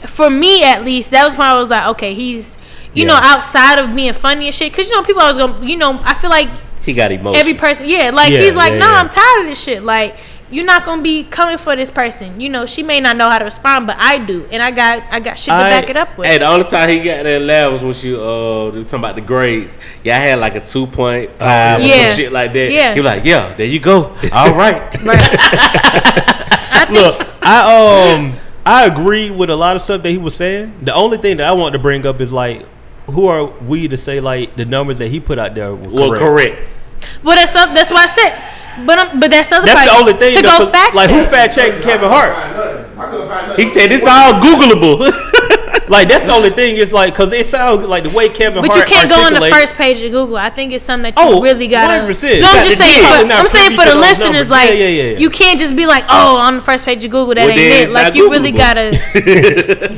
for me at least. That was when I was like, okay, he's you know, outside of being funny and shit. Because you know, people always gonna, you know, I feel like He got emotions. every person, like Yeah, he's like, yeah, nah, yeah. I'm tired of this shit. Like, you're not gonna be coming for this person. You know, she may not know how to respond, but I do, and I got shit to back it up with. Hey, the only time he got that laugh was when they were talking about the grades. Yeah, I had like a 2.5 or Yeah. some shit like that. Yeah. He was like, yeah, there you go. All right. Right. I think, Look, I agree with a lot of stuff that he was saying. The only thing that I want to bring up is like, who are we to say like the numbers that he put out there were Well, correct. well, that's why I said. But that's other. That's the only thing. to though, go fact like, who check. fact checked Kevin Hart? I couldn't find nothing. He said it's all Googleable. Like that's the only thing. It's like because it sounds like the way Kevin Hart. But you can't go on the articulate- first page of Google. I think it's something that you really gotta. 100%. No, I'm just saying. I'm saying for the numbers. listeners, like you can't just be like, oh, on the first page of Google, that ain't it. Like you really gotta.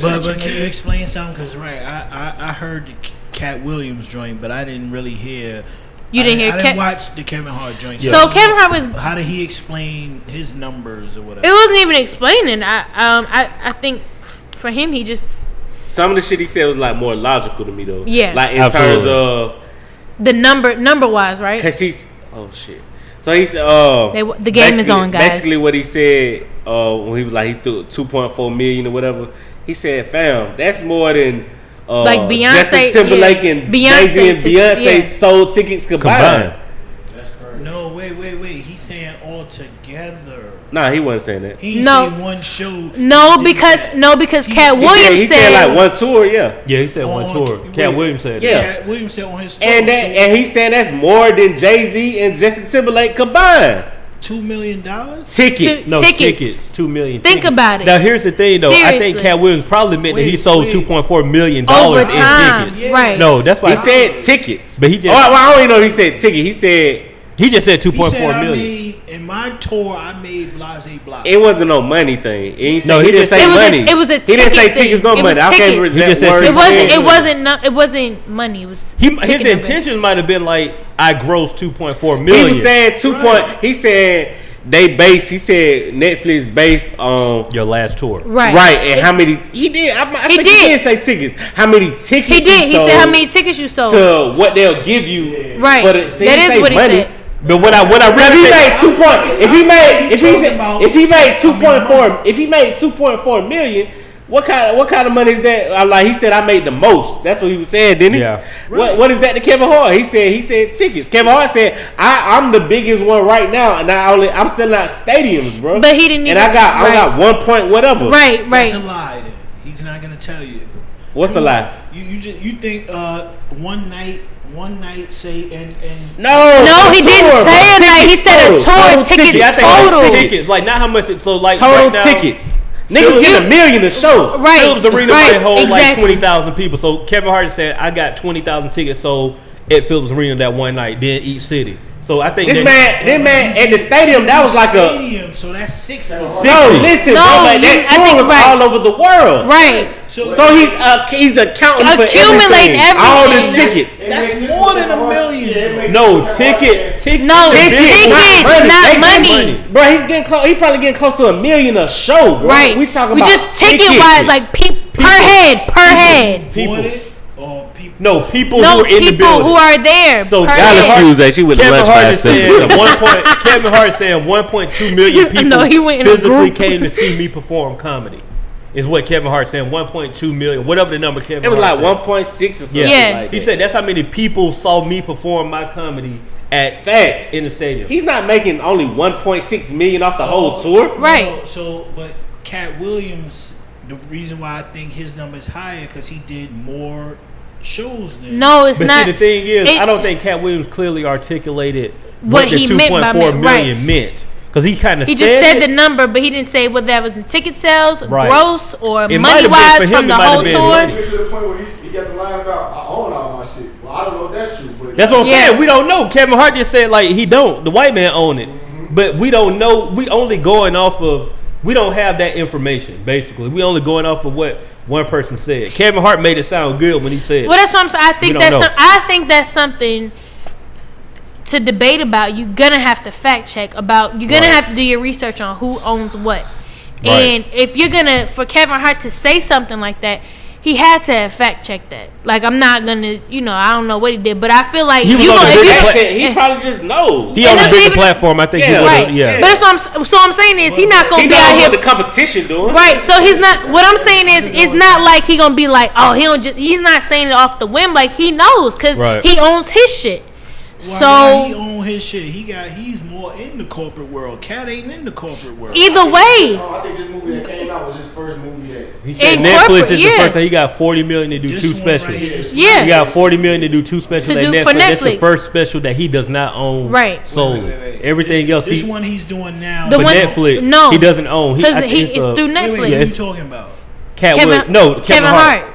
But can you explain something? Because I heard the Katt Williams joint, but I didn't really hear. You didn't hear. I didn't watch the Kevin Hart joint. So Kevin Hart was. How did he explain his numbers or whatever? It wasn't even explaining. I think for him, he just. Some of the shit he said was like more logical to me though. Yeah. Like in terms of the number wise, right? Cause he's shit. So he's the game is on, guys. Basically, what he said when he was like he threw 2.4 million or whatever. He said, "Fam, that's more than like Beyonce, Justin Timberlake and Jay-Z and Beyonce sold tickets combined." That's crazy. No, wait. He's saying all together. Nah, he wasn't saying that. He didn't say one show. No, because Katt Williams he said like one tour. Yeah, he said one tour. Katt Williams said yeah. Katt Williams said on his tour. And he's saying that's more than Jay-Z and Justin Timberlake combined. $2 million tickets. Tickets. 2 million. Think about it. Now here's the thing, though. Seriously. I think Katt Williams probably meant that he sold $2.4 million over in time. tickets. Yeah. Right? No, that's why he said tickets. But he just. I don't even know if he said ticket. He said. He just said He 2.4 said, million. in my tour, I made blase blah. It wasn't no money thing. He No, didn't say money. It was a he didn't say ticket thing. tickets, no It was money. I can't remember tickets. He just that said word. It wasn't money. It was His ticket numbers. intentions might have been like, I grossed 2.4 He million. was saying He said he said Netflix based on Your last tour. Right. and how many he did. I think he did say tickets. How many tickets He did. He sold said how many tickets you sold. to what they'll give you. Right. But That is what he said. But what I If he made 2.4 million, what kind of money is that? Like he said, I made the most. That's what he was saying, didn't he? Yeah. What is that to Kevin Hart? He said tickets. Kevin Hart said, I'm the biggest one right now, and I'm selling out stadiums, bro. But he didn't. And I got 1 point whatever. Right. That's a lie. Then. He's not gonna tell you. What's a lie? You think one night say and No, he didn't say a night. He said a tour tickets total. Tickets, like not how much. So like total right now, tickets. Niggas get $1 million a show. Right. Phillips Arena might hold like exactly. 20,000 people. So Kevin Hart said, I got 20,000 tickets sold at Phillips Arena that one night, then each city. So I think this man at the stadium, that was like stadium, so that's 60. No, listen, bro, like that tour was all over the world. Right. So he's accounting for Accumulate everything. All the everything. tickets. That's more than $1 million. no tickets, No, tickets, not money. Bro, he's getting close. He probably getting close to $1 million a show, bro. Right. We talking about just ticket wise, like per head. people. People. No, people who are in the building. Who are there. So per y'all head. excuse that she went to lunch by herself. Kevin Hart saying 1.2 million people No, he went in a physically group. came to see me perform comedy. Is what Kevin Hart saying. 1.2 million, whatever the number Kevin. It was Hart like said. 1.6 or something. Yeah. Like He that. said that's how many people saw me perform my comedy at Facts in the stadium. He's not making only 1.6 million off the whole tour. Right. No, so, but Katt Williams, the reason why I think his number is higher because he did more shows than. No, it's But not. see, the thing is, I don't think Katt Williams clearly articulated What what the he meant by 2.4 million right. meant. Because he kind of He just said the number, but he didn't say whether that was in ticket sales, Right. gross, or It might money have been wise for him, from it the might have whole been tour. money. Get to the point where he got the line about I own all my shit. Well, I don't know if that's true, but That's what I'm Yeah. saying. We don't know. Kevin Hart just said like he don't. The white man own it, but we don't know. We only going off of. We don't have that information. Basically, we only going off of what one person said. Kevin Hart made it sound good when he said. Well, that's what I'm saying. I think We don't know. I think that's something to debate about. You're gonna have to fact check about. You're gonna Right. have to do your research on who owns what. Right. And if you're gonna, for Kevin Hart to say something like that, he had to have fact checked that. Like, I'm not gonna, I don't know what he did, but I feel like He was you on gonna, the if big you- That's it. He probably just knows. He on the that's bigger even- platform. I think Yeah. he would. right. Yeah. But that's what I'm saying is he not gonna He be out knows here. what the competition doing. Right, so he's not. What I'm saying is, it's not like he gonna be like, oh, he's not saying it off the whim. Like he knows, cause Right. he owns his shit. He So own his shit. He's more in the corporate world. Katt ain't in the corporate world. either way, I think this movie that came out was his first movie that. He said In Netflix corporate, is the yeah. first time he got 40 million to do This two one right specials. here is Yeah. He got 40 million to do two specials To at do Netflix. for That's the Netflix. first special that he does not own. Right. Solely. Wait. Everything else This he one he's doing now. The for one- Netflix. no. he doesn't own. because I think it's through Wait, Netflix. what are Yes. you talking about? Kevin Hart.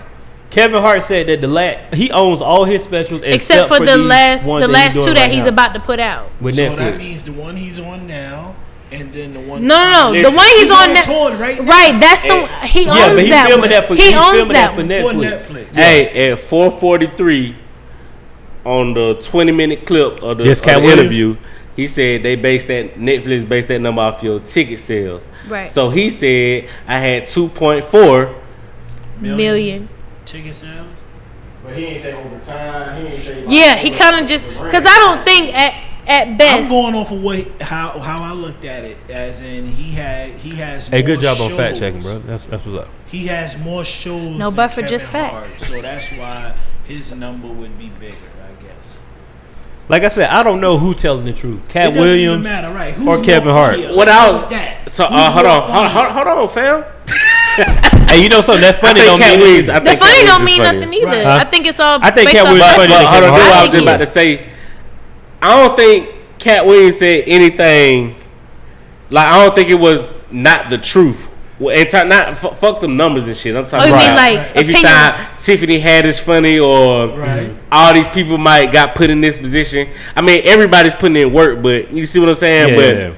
Kevin Hart said that he owns all his specials except for the last two that he's about to put out with so Netflix. That means the one he's on now, and then the one. No. The one he's on now. Right. That's the he owns that one. He owns that one for Netflix. Hey, at 4:43 on the 20-minute clip of the interview, he said Netflix based that number off your ticket sales. Right. So he said I had 2.4 million ticket sales. But he ain't say over time. He ain't say. Yeah, he kind of just because I don't think at best. I'm going off of how I looked at it, as in he has. Hey, good job shows. on fact checking, bro. That's what's up. He has more shows. No, than but for Kevin just Hart, facts. so that's why his number would be bigger, I guess. Like I said, I don't know who telling the truth, Katt It doesn't Williams even matter, right? or Kevin Hart. What hold on, fam. Hey, you know something? That funny don't mean anything. The funny don't mean nothing either. Right. I think it's all. I think based Katt Williams off funny. fact. Hold on, I was just think about to say. I don't think Katt Williams said anything. Like I don't think it was not the truth. Well, fuck them numbers and shit. I'm talking you about mean like if you thought Tiffany Haddish funny or all these people might got put in this position. I mean, everybody's putting in work, but you see what I'm saying? But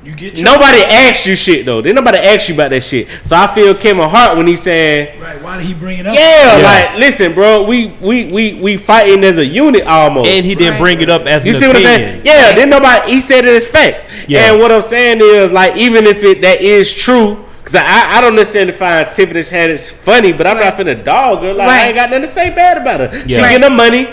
you get nobody asked you shit though. Then nobody asked you about that shit. So I feel Kevin Hart when he said, right? Why did he bring it up? Yeah, like listen, bro, we fighting as a unit almost. And he didn't bring it up as you an see what I'm opinion. saying? Yeah, then nobody. He said it as facts. Yeah. And what I'm saying is like even if that is true. Cause I don't necessarily find Tiffany Haddish funny, but I'm not finna dog her. Like I ain't got nothing to say bad about her. Yeah. She getting her money,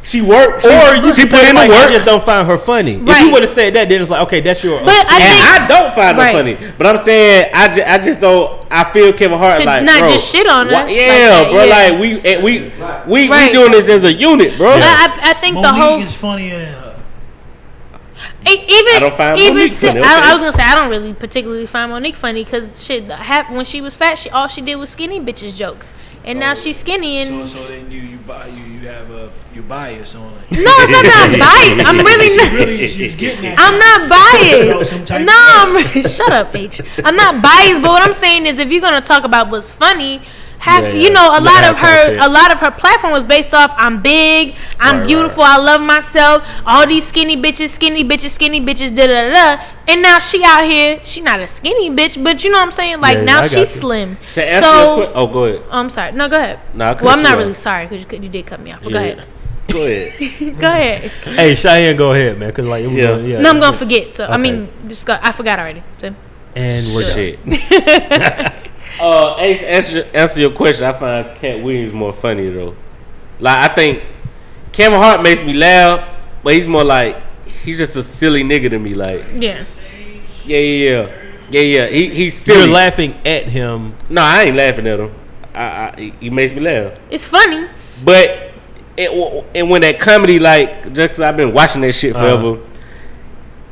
she worked, Or you she can put say in like, the work. I just don't find her funny. If Right. you would have said that, then it's like, okay, that's your. But I don't find her funny, but I'm saying I just don't. I feel Kevin Hart to like not bro, just shit on her. yeah, like that, bro. yeah. Like we Right. doing this as a unit, bro. I think Monique the whole. is funnier than her. I don't find Monique funny, okay. I was gonna say I don't really particularly find Monique funny because shit. When she was fat, all she did was skinny bitches jokes, and now she's skinny and. So then you have your bias on it. No, it's not that I'm biased. I'm really not. She's getting at I'm not biased. some No, shut up, H. I'm not biased, but what I'm saying is, if you're gonna talk about what's funny, you know, a lot of her platform was based off I'm big, I'm beautiful, I love myself. All these skinny bitches, da da da. And now she out here, she not a skinny bitch, but you know what I'm saying? Like now she's slim. To answer your So go ahead. I'm sorry. No, go ahead. Nah, well, I'm not really sorry because you did cut me off. But go ahead. Go ahead. Go ahead. Hey, Chiane, go ahead, man. Cause like, No, I'm gonna forget. So I mean, I forgot already. So. And we're shit. Answer your question. I find Katt Williams more funny though. Like I think Kevin Hart makes me laugh, but he's more like he's just a silly nigga to me. Like yeah. He's silly. You're laughing at him. No, I ain't laughing at him. He makes me laugh. It's funny, but and when that comedy, like just 'cause I've been watching that shit forever,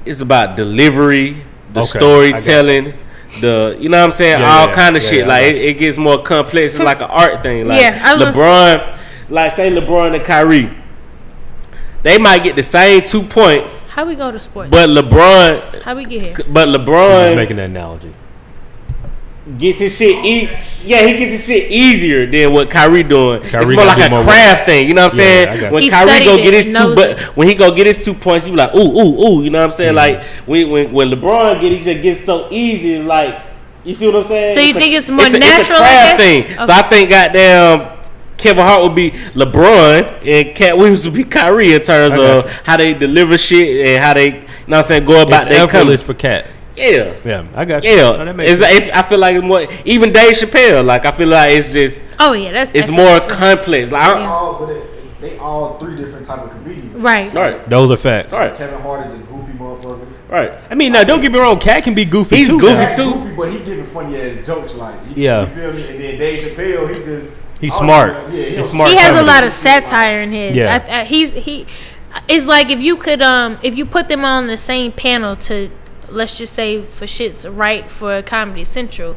it's about delivery, the storytelling. You know what I'm saying? All kind of shit. Like it gets more complex. It's like an art thing. Like LeBron, like say LeBron and Kyrie, they might get the same 2 points. How we go to sports? But LeBron, how we get here? But LeBron making that analogy gets his shit. He gets his shit easier than what Kyrie doing. It's more like a craft thing. You know what I'm saying? When Kyrie go get his when he go get his 2 points, he be like ooh. You know what I'm saying? Like when LeBron he just gets so easy. Like you see what I'm saying? So you think it's more natural? It's a craft thing. Okay. So I think goddamn Kevin Hart would be LeBron and Katt Williams would be Kyrie in terms of how they deliver shit and how they, you know what I'm saying, go about their effortless for Katt. Yeah, I got you. Yeah, no, I feel like it's more. Even Dave Chappelle, like I feel like it's just. Oh yeah, it's more complex. Like they all three different type of comedians. Right. Those are facts. Right. Kevin Hart is a goofy motherfucker. Right. I mean, now don't get me wrong. Katt can be goofy. He's too. Goofy too. Goofy, but he giving funny ass jokes. Like you feel me? And then Dave Chappelle, he's smart. He's smart. He has a lot of satire in his. Yeah. It's like if you could if you put them on the same panel to, let's just say for shits right for Comedy Central,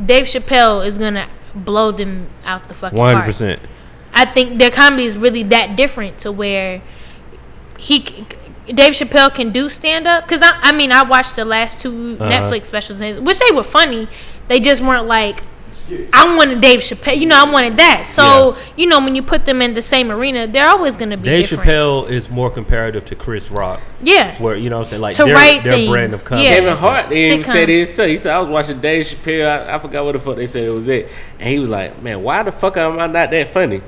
Dave Chappelle is gonna blow them out the fucking 100%. I think their comedy is really that different to where Dave Chappelle can do stand up because I watched the last two Netflix specials which they were funny. They just weren't like I wanted Dave Chappelle. You know, I wanted that. So you know, when you put them in the same arena, they're always going to be Dave different. Chappelle is more comparative to Chris Rock. Yeah. Where, you know what I'm saying? Like, To write their brand things. of comedy. Yeah. Kevin Hart even said Sitcoms. it. So he said, I was watching Dave Chappelle. I forgot what the fuck they said it was at. And he was like, man, why the fuck am I not that funny?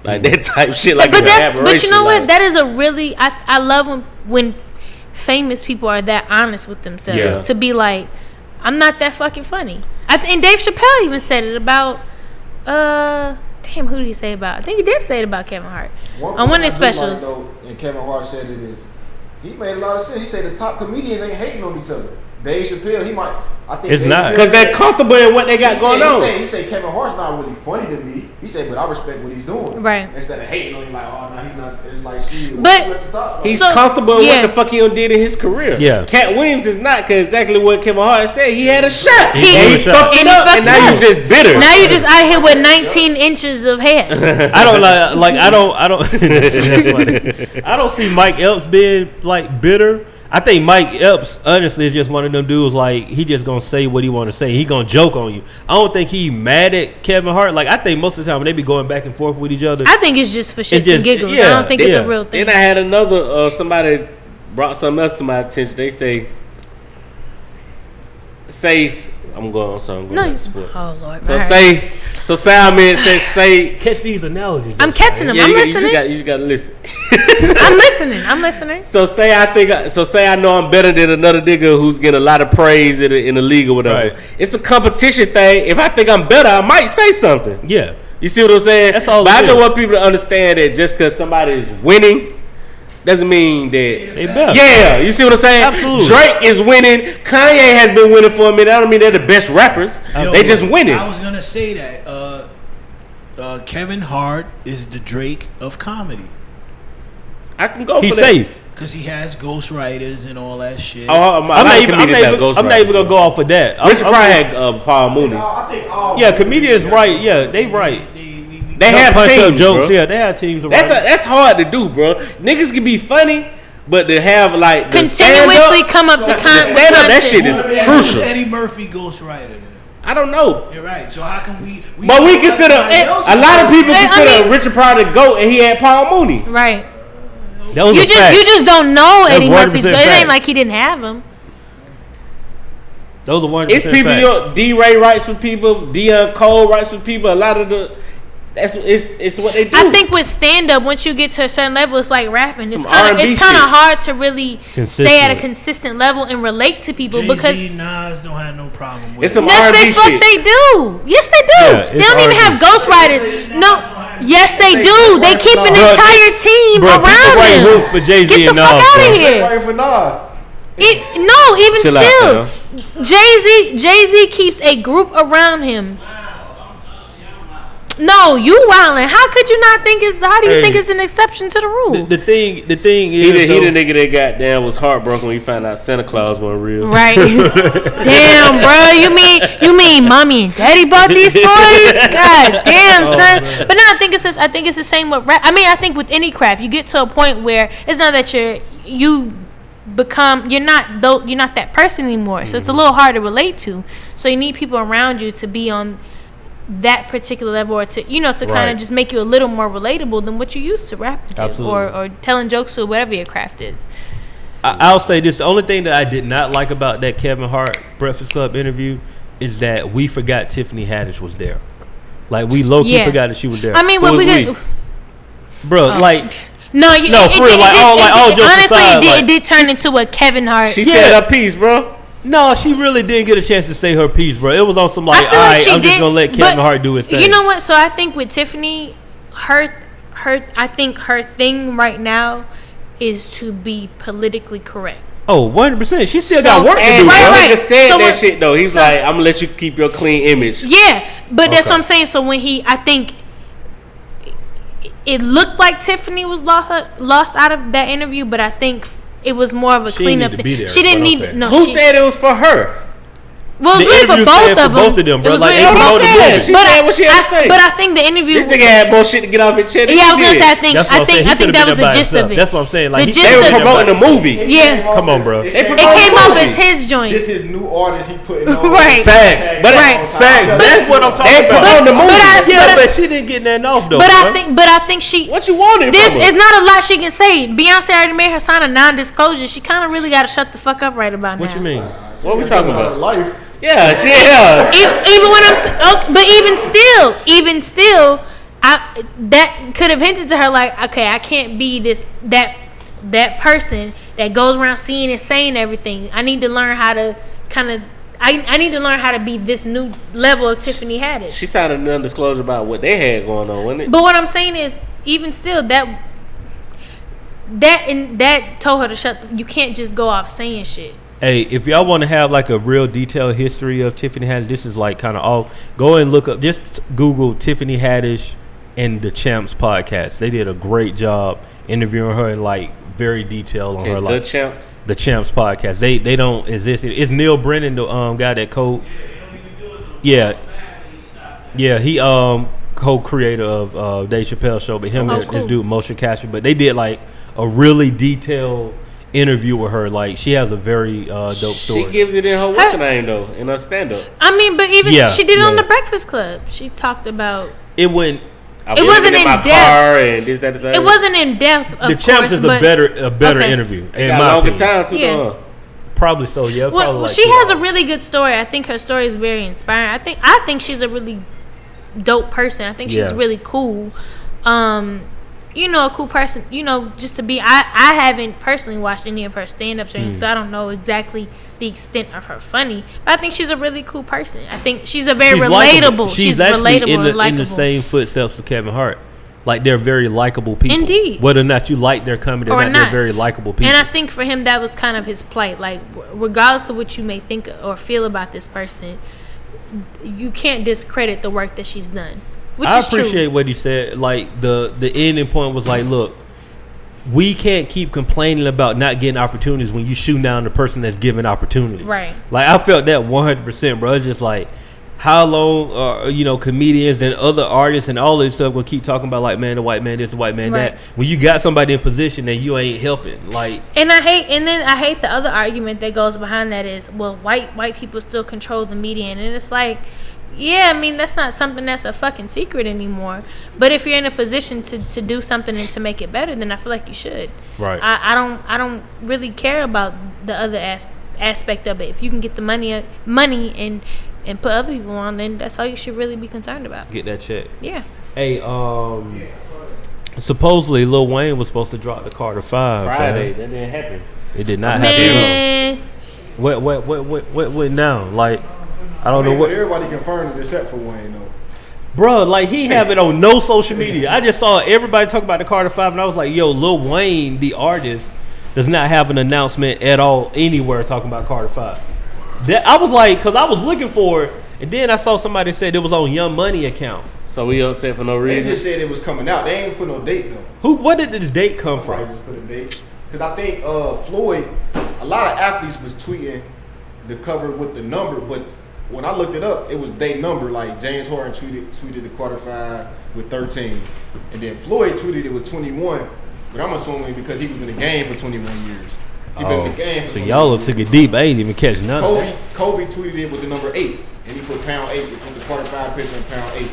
Like that type shit. Like, But it's an that's, but you aberration, know what? like- That is a really, I love when famous people are that honest with themselves. Yeah. To be like, I'm not that fucking funny. And Dave Chappelle even said it about, damn, who did he say about? I think he did say it about Kevin Hart on one of his specials. And Kevin Hart said it is. He made a lot of sense. He said the top comedians ain't hating on each other. Dave Chappelle, he might. I think It's Dave not. Chappelle Because they're said- comfortable in what they got going on. He said Kevin Hart's not really funny to me. He said, but I respect what he's doing. Right. Instead of hating on him like, oh, no, he's not. It's like, excuse me. But- at the top. He's So, comfortable in yeah. what the fuck he done did in his career. Yeah. Katt Williams is not, because exactly what Kevin Hart said. He had a shot. He and blew he a shot. fucked it And he up, fucked and now it you up. just bitter. Now you're just out here with 19 inches of hair. I don't I don't that's funny. I don't see Mike Epps being like bitter. I think Mike Epps honestly is just one of them dudes, like, he just gonna say what he want to say. He gonna joke on you. I don't think he mad at Kevin Hart. Like, I think most of the time when they be going back and forth with each other, I think it's just for shits just- and giggles. I yeah, don't think it's yeah. a real thing. Then I had another, somebody brought something else to my attention. They say, I'm going No, to sport. oh Lord. So all right. say, catch these analogies. I'm catching them. yeah, I'm you listening. just gotta listen. I'm listening. So say I know I'm better than another nigga who's getting a lot of praise in the league or whatever. Right. It's a competition thing. If I think I'm better, I might say something. Yeah. You see what I'm saying? That's all But it I just is. want people to understand that just because somebody is winning doesn't mean that. They better. Yeah, you see what I'm saying? Absolutely. Drake is winning. Kanye has been winning for a minute. I don't mean they're the best rappers. Yo, They just winning. I was gonna say that Kevin Hart is the Drake of comedy I can go He's for that. safe. because he has ghostwriters and all that shit. Oh, I'm not even gonna go off of that. Richard Pryor had Paul Mooney. I think all. Yeah, comedians right. Yeah, they right. They have punch up teams, jokes. bro. Yeah, they have teams. That's hard to do, bro. Niggas can be funny, but to have like the Continuously stand-up, come up to the stand-up, that shit is Who crucial. Eddie Murphy ghostwriter. then? I don't know. You're right. So how can we But we consider a lot of people I consider mean- Richard Pryor the GOAT, and he had Paul Mooney. Right. That was You a fact. just don't know That's Eddie Murphy's 100% good. It fact. ain't like he didn't have him. Those are 100% It's people. facts. You know, D-Ray writes for people. Deion Cole writes for people. A lot of the it's what they do. I think with stand up, once you get to a certain level, it's like rapping. It's Some kind R&B of shit. hard to really stay at a Consistent. consistent level and relate to people Jay-Z, because Nas don't have no problem with It's it. some yes, R&B they fuck shit. they do. Yes, they do. Yeah, They it's don't even R&B. have ghostwriters. No. Yes, they do. They keep an Bruh, entire team Bruh, around people write them. hooks for Jay-Z Get the and fuck Nas, out bro. of here. Right for Nas. No, even Chill out, still, Jay-Z keeps a group around him. No, you wildin'. How could you not think it's? How do you Hey. think it's an exception to the rule? The thing is, He the though- nigga that got down was heartbroken when he found out Santa Claus wasn't real. Right. Damn, bro. You mean mommy and daddy bought these toys? God damn, son. But no, I think it's the same with rap. I mean, I think with any craft, you get to a point where it's not that you're not that person anymore. So it's a little hard to relate to. So you need people around you to be on that particular level, or to kind Right. of just make you a little more relatable than what you used to rapping to, Absolutely. or telling jokes to, whatever your craft is. I'll say this: the only thing that I did not like about that Kevin Hart Breakfast Club interview is that we forgot Tiffany Haddish was there. Like, we low key Yeah. forgot that she was there. I mean, what Who we was got. bro, like, No, for real, all jokes honestly, aside, it did turn into a Kevin Hart. She Yeah. said her piece, bro. no, she really didn't get a chance to say her piece, bro. It was on some like, I feel like she I'm just did, gonna let Kevin but Hart do his thing. You know what? So I think with Tiffany, I think her thing right now is to be politically correct. Oh, 100%. She still So- got work to And do, Right, bro. right. nigga said So that what- shit though. He's so- like, I'm gonna let you keep your clean image. Yeah, but that's Okay. what I'm saying. So when I think it looked like Tiffany was lost out of that interview, but I think it was more of a She didn't cleanup. need to be there, She is didn't what I'm need saying. no. Who she- said it was for her? Well, it was really for both of them. bro. It was Like, really they for both promoted of the them. movie. She said what she had to say. But I think the interview. This nigga had more shit to get off his chest. Yeah, I was gonna say. That's what I'm saying. I think that was the gist of it. That's what I'm saying. Like, The he- gist They were of it. promoting the movie. Yeah. Come on, bro. It It came off as his joint. This is new artist he putting on. Right. Facts. But Right. Facts. That's what I'm talking They about. promoting the movie. Yeah, but she didn't get nothing off though. But bro. I think she. What you wanted This from her? is not a lot she can say. Beyonce already made her sign a non-disclosure. She kind of really got to shut the fuck up right about now. What you mean? What we talking about? Life. Yeah, she yeah. Even when but even still, that could have hinted to her like, okay, I can't be that person that goes around seeing and saying everything. I need to learn how to kind of. I need to learn how to be this new level of Tiffany Haddish. She signed a non-disclosure about what they had going on, wasn't it? But what I'm saying is, even still, that told her to shut. You can't just go off saying shit. Hey, if y'all want to have like a real detailed history of Tiffany Haddish, this is like kind of all. Go and look up. Just Google Tiffany Haddish and the Champs podcast. They did a great job interviewing her and like very detailed on her life. The Champs podcast. They don't exist. It's Neil Brennan, the guy that Yeah, he co-creator of Dave Chappelle show, but him and this dude motion capture. But they did like a really detailed interview with her. Like, she has a very dope story. She gives it in her what's name though, in her stand up. I mean, but even she did it on the Breakfast Club. She talked about it. Wasn't in my depth. car and this, that, the It wasn't in depth. Of the Champs is a better interview. In my longer time too. Yeah. Probably so. Yeah. Well, like she has a really good story. I think her story is very inspiring. I think she's a really dope person. I think she's really cool. A cool person. Just to be. I haven't personally watched any of her stand-ups or anything, so I don't know exactly the extent of her funny. But I think she's a really cool person. I think she's a very relatable. She's actually relatable in the same footsteps of Kevin Hart. Like, they're very likable people. Indeed. Whether or not you like their comedy or not, they're very likable people. And I think for him, that was kind of his plight. Like, regardless of what you may think or feel about this person, you can't discredit the work that she's done. I appreciate what he said. Like, the ending point was like, look, we can't keep complaining about not getting opportunities when you shoot down the person that's giving opportunities. Right. Like, I felt that 100%, bro. It's just like, how long are comedians and other artists and all this stuff gonna keep talking about, like, man, the white man this, the white man that, when you got somebody in position and you ain't helping? Like, and I hate the other argument that goes behind that is, well, white people still control the media, and it's like, yeah, I mean, that's not something that's a fucking secret anymore. But if you're in a position to do something and to make it better, then I feel like you should. Right. I don't really care about the other aspect of it. If you can get the money and put other people on, then that's all you should really be concerned about. Get that check. Yeah. Hey, supposedly Lil Wayne was supposed to drop the Carter V Friday. That didn't happen. It did not happen. What now? Like, I don't know what. But everybody confirmed it except for Wayne though. Bro, like, he have it on no social media. I just saw everybody talk about the Carter V, and I was like, yo, Lil Wayne, the artist, does not have an announcement at all anywhere talking about Carter V. I was like, because I was looking for it, and then I saw somebody said it was on Young Money account. So we upset for no reason? They just said it was coming out. They ain't put no date though. What did this date come from? Just put a date. Because I think Floyd, a lot of athletes was tweeting the cover with the number, but when I looked it up, it was date number. Like, James Harden tweeted the Carter V with 13, and then Floyd tweeted it with 21. But I'm assuming because he was in the game for 21 years. He been in the game for 21 y'all years. took it deep. I ain't even catch none. Kobe tweeted it with the number 8, and he put pound 8. He put the Carter V picture in pound 8.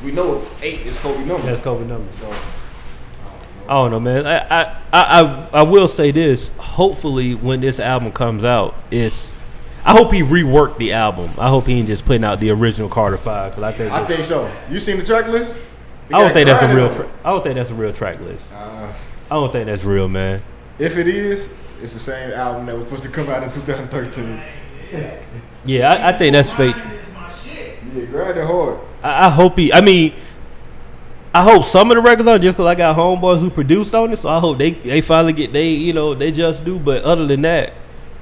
We know 8 is Kobe number. That's Kobe number. So I don't know, man. I will say this. Hopefully, when this album comes out, I hope he reworked the album. I hope he ain't just putting out the original Carter V. Cause I think so. You seen the track list? I don't think that's a real. I don't think that's a real track list. I don't think that's real, man. If it is, it's the same album that was supposed to come out in 2013. Yeah, I think that's fake. Yeah, grind it hard. I hope I hope some of the records on, just because I got homeboys who produced on it, so I hope they finally get they just do. But other than that,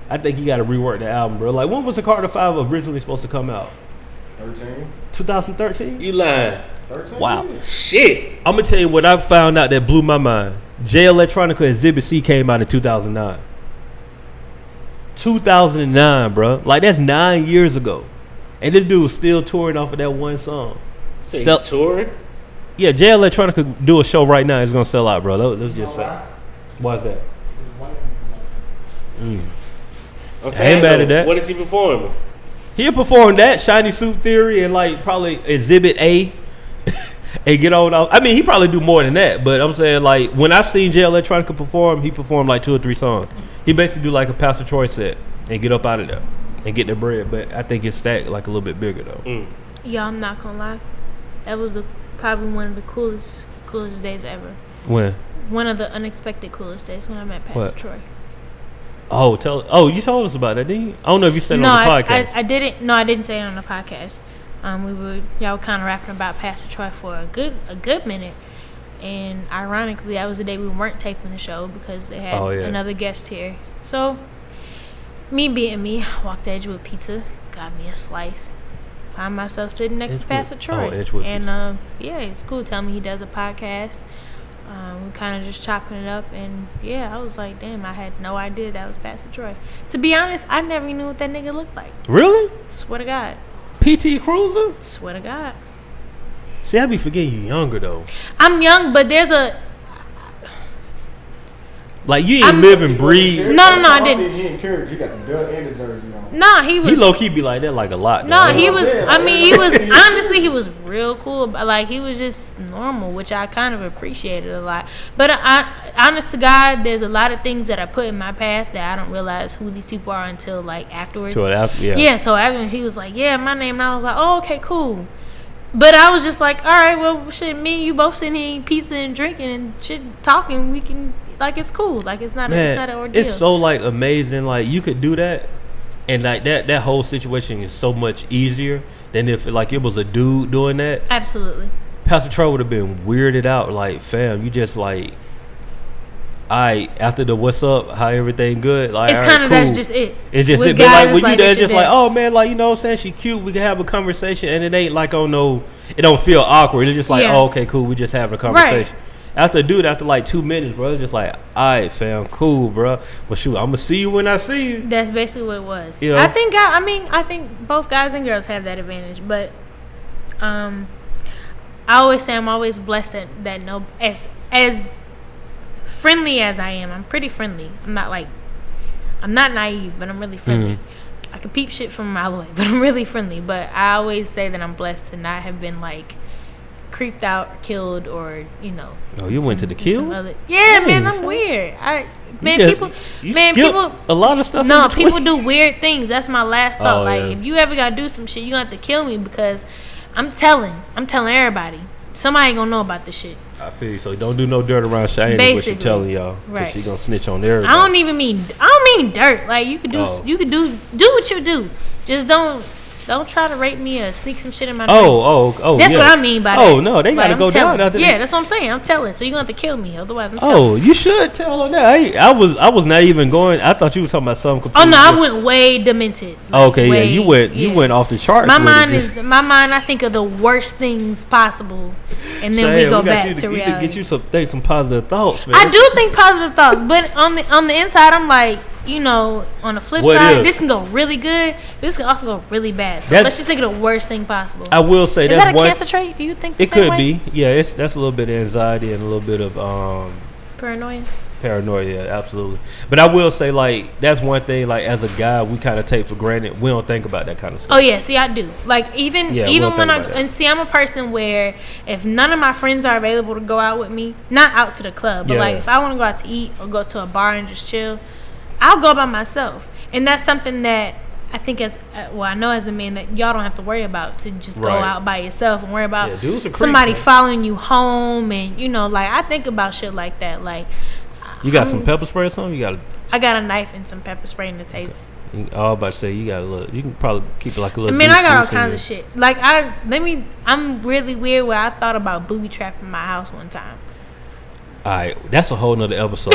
I think you got to rework the album, bro. Like, when was the Carter V originally supposed to come out? 2013. You lying? 13. Wow. Shit. I'm gonna tell you what I found out that blew my mind. Jay Electronica Exhibit C came out in 2009. 2009, bro. Like that's 9 years ago, and this dude was still touring off of that one song. Touring? Yeah, Jay Electronica do a show right now. It's gonna sell out, bro. Let's just fact. Why is that? I'm saying, ain't bad at that. What is he performing? He'll perform that Shiny Suit Theory and like probably Exhibit A, and get on off. I mean, he probably do more than that. But I'm saying like when I seen Jay Electronica perform, he performed like 2 or 3 songs. He basically do like a Pastor Troy set and get up out of there and get the bread. But I think it's stacked like a little bit bigger though. Yeah, I'm not gonna lie. That was probably one of the coolest days ever. When? One of the unexpected coolest days when I met Pastor Troy. Oh, you told us about that, didn't you? I don't know if you said it on the podcast. I didn't. No, I didn't say it on the podcast. Y'all were kind of rapping about Pastor Troy for a good minute, and ironically, that was the day we weren't taping the show because they had another guest here. So, me being me, I walked to Edgewood Pizza, got me a slice, find myself sitting next to Pastor Troy, and it's cool. Tell me he does a podcast. We kind of just chopping it up, and I was like, damn, I had no idea that was Pastor Troy. To be honest, I never even knew what that nigga looked like. Really? Swear to God. PT Cruiser? Swear to God. See, I be forgetting you younger though. I'm young, but there's a like you ain't live and breathe. No, I didn't. He in character. He got the belt and the jersey on. Nah, he was. He low key be like that like a lot. No, he was. I mean, he was honestly he was real cool. But like he was just normal, which I kind of appreciated a lot. But honest to God, there's a lot of things that I put in my path that I don't realize who these people are until like afterwards. Yeah. So after he was like, "Yeah, my name," and I was like, "Oh, okay, cool." But I was just like, "All right, well, shit, me and you both sitting here eating pizza and drinking and shit, talking. We can." Like it's cool. Like it's not an ordeal. It's so like amazing. Like you could do that, and like that whole situation is so much easier than if like it was a dude doing that. Absolutely. Pastor Troy would have been weirded out. Like, fam, you just like, after the what's up, how everything good. Like it's kind of cool. That's just it. It's just it. But like when you there, it's just like, oh man, like you know what I'm saying, she cute. We can have a conversation, and it ain't like it don't feel awkward. It's just like, oh okay, cool. We just having a conversation. Right. After like 2 minutes, bro, it's just like, alright, fam, cool, bro. Well, shoot, I'm gonna see you when I see you. That's basically what it was. You know? I think both guys and girls have that advantage, but I always say I'm always blessed that no, as friendly as I am, I'm pretty friendly. I'm not naive, but I'm really friendly. I can peep shit from a mile away, but I'm really friendly. But I always say that I'm blessed to not have been like creeped out or killed or Oh, you went to the kill? Man, I'm weird. People a lot of stuff. No, people do weird things. That's my last thought. If you ever gotta do some shit, you gonna have to kill me because I'm telling everybody. Somebody ain't gonna know about this shit. I feel you. So don't do no dirt around Chiane. What she telling y'all? Right. She gonna snitch on everybody. I don't mean dirt. Like you could do what you do. Just don't try to rape me or sneak some shit in my drink. That's what I mean by that. Oh no, they gotta go down after that. Yeah, that's what I'm saying. I'm telling. So you're gonna have to kill me, otherwise I'm telling. Oh, you should tell on that. I was not even going. I thought you were talking about something completely different. I went way demented. You went off the charts. My mind. I think of the worst things possible, and then we go back to reality. Get you some positive thoughts, man. I do think positive thoughts, but on the inside, I'm like, on the flip side, this can go really good, but this can also go really bad. So let's just think of the worst thing possible. I will say is that a cancer trait? Do you think it could be? Yeah, that's a little bit of anxiety and a little bit of paranoia. Paranoia, yeah, absolutely. But I will say, like, that's one thing. Like, as a guy, we kind of take for granted. We don't think about that kind of stuff. Oh yeah, see, I do. Like, even when I'm a person where if none of my friends are available to go out with me, not out to the club, but like if I want to go out to eat or go to a bar and just chill, I'll go by myself. And that's something that I think I know as a man that y'all don't have to worry about, to just go out by yourself and worry about somebody following you home. And, I think about shit like that. Like, you got some pepper spray or something? I got a knife and some pepper spray and a taser. I was about to say, you can probably keep it like a little. I got all kinds of shit. Like, I'm really weird where I thought about booby trapping my house one time. All right, that's a whole nother episode.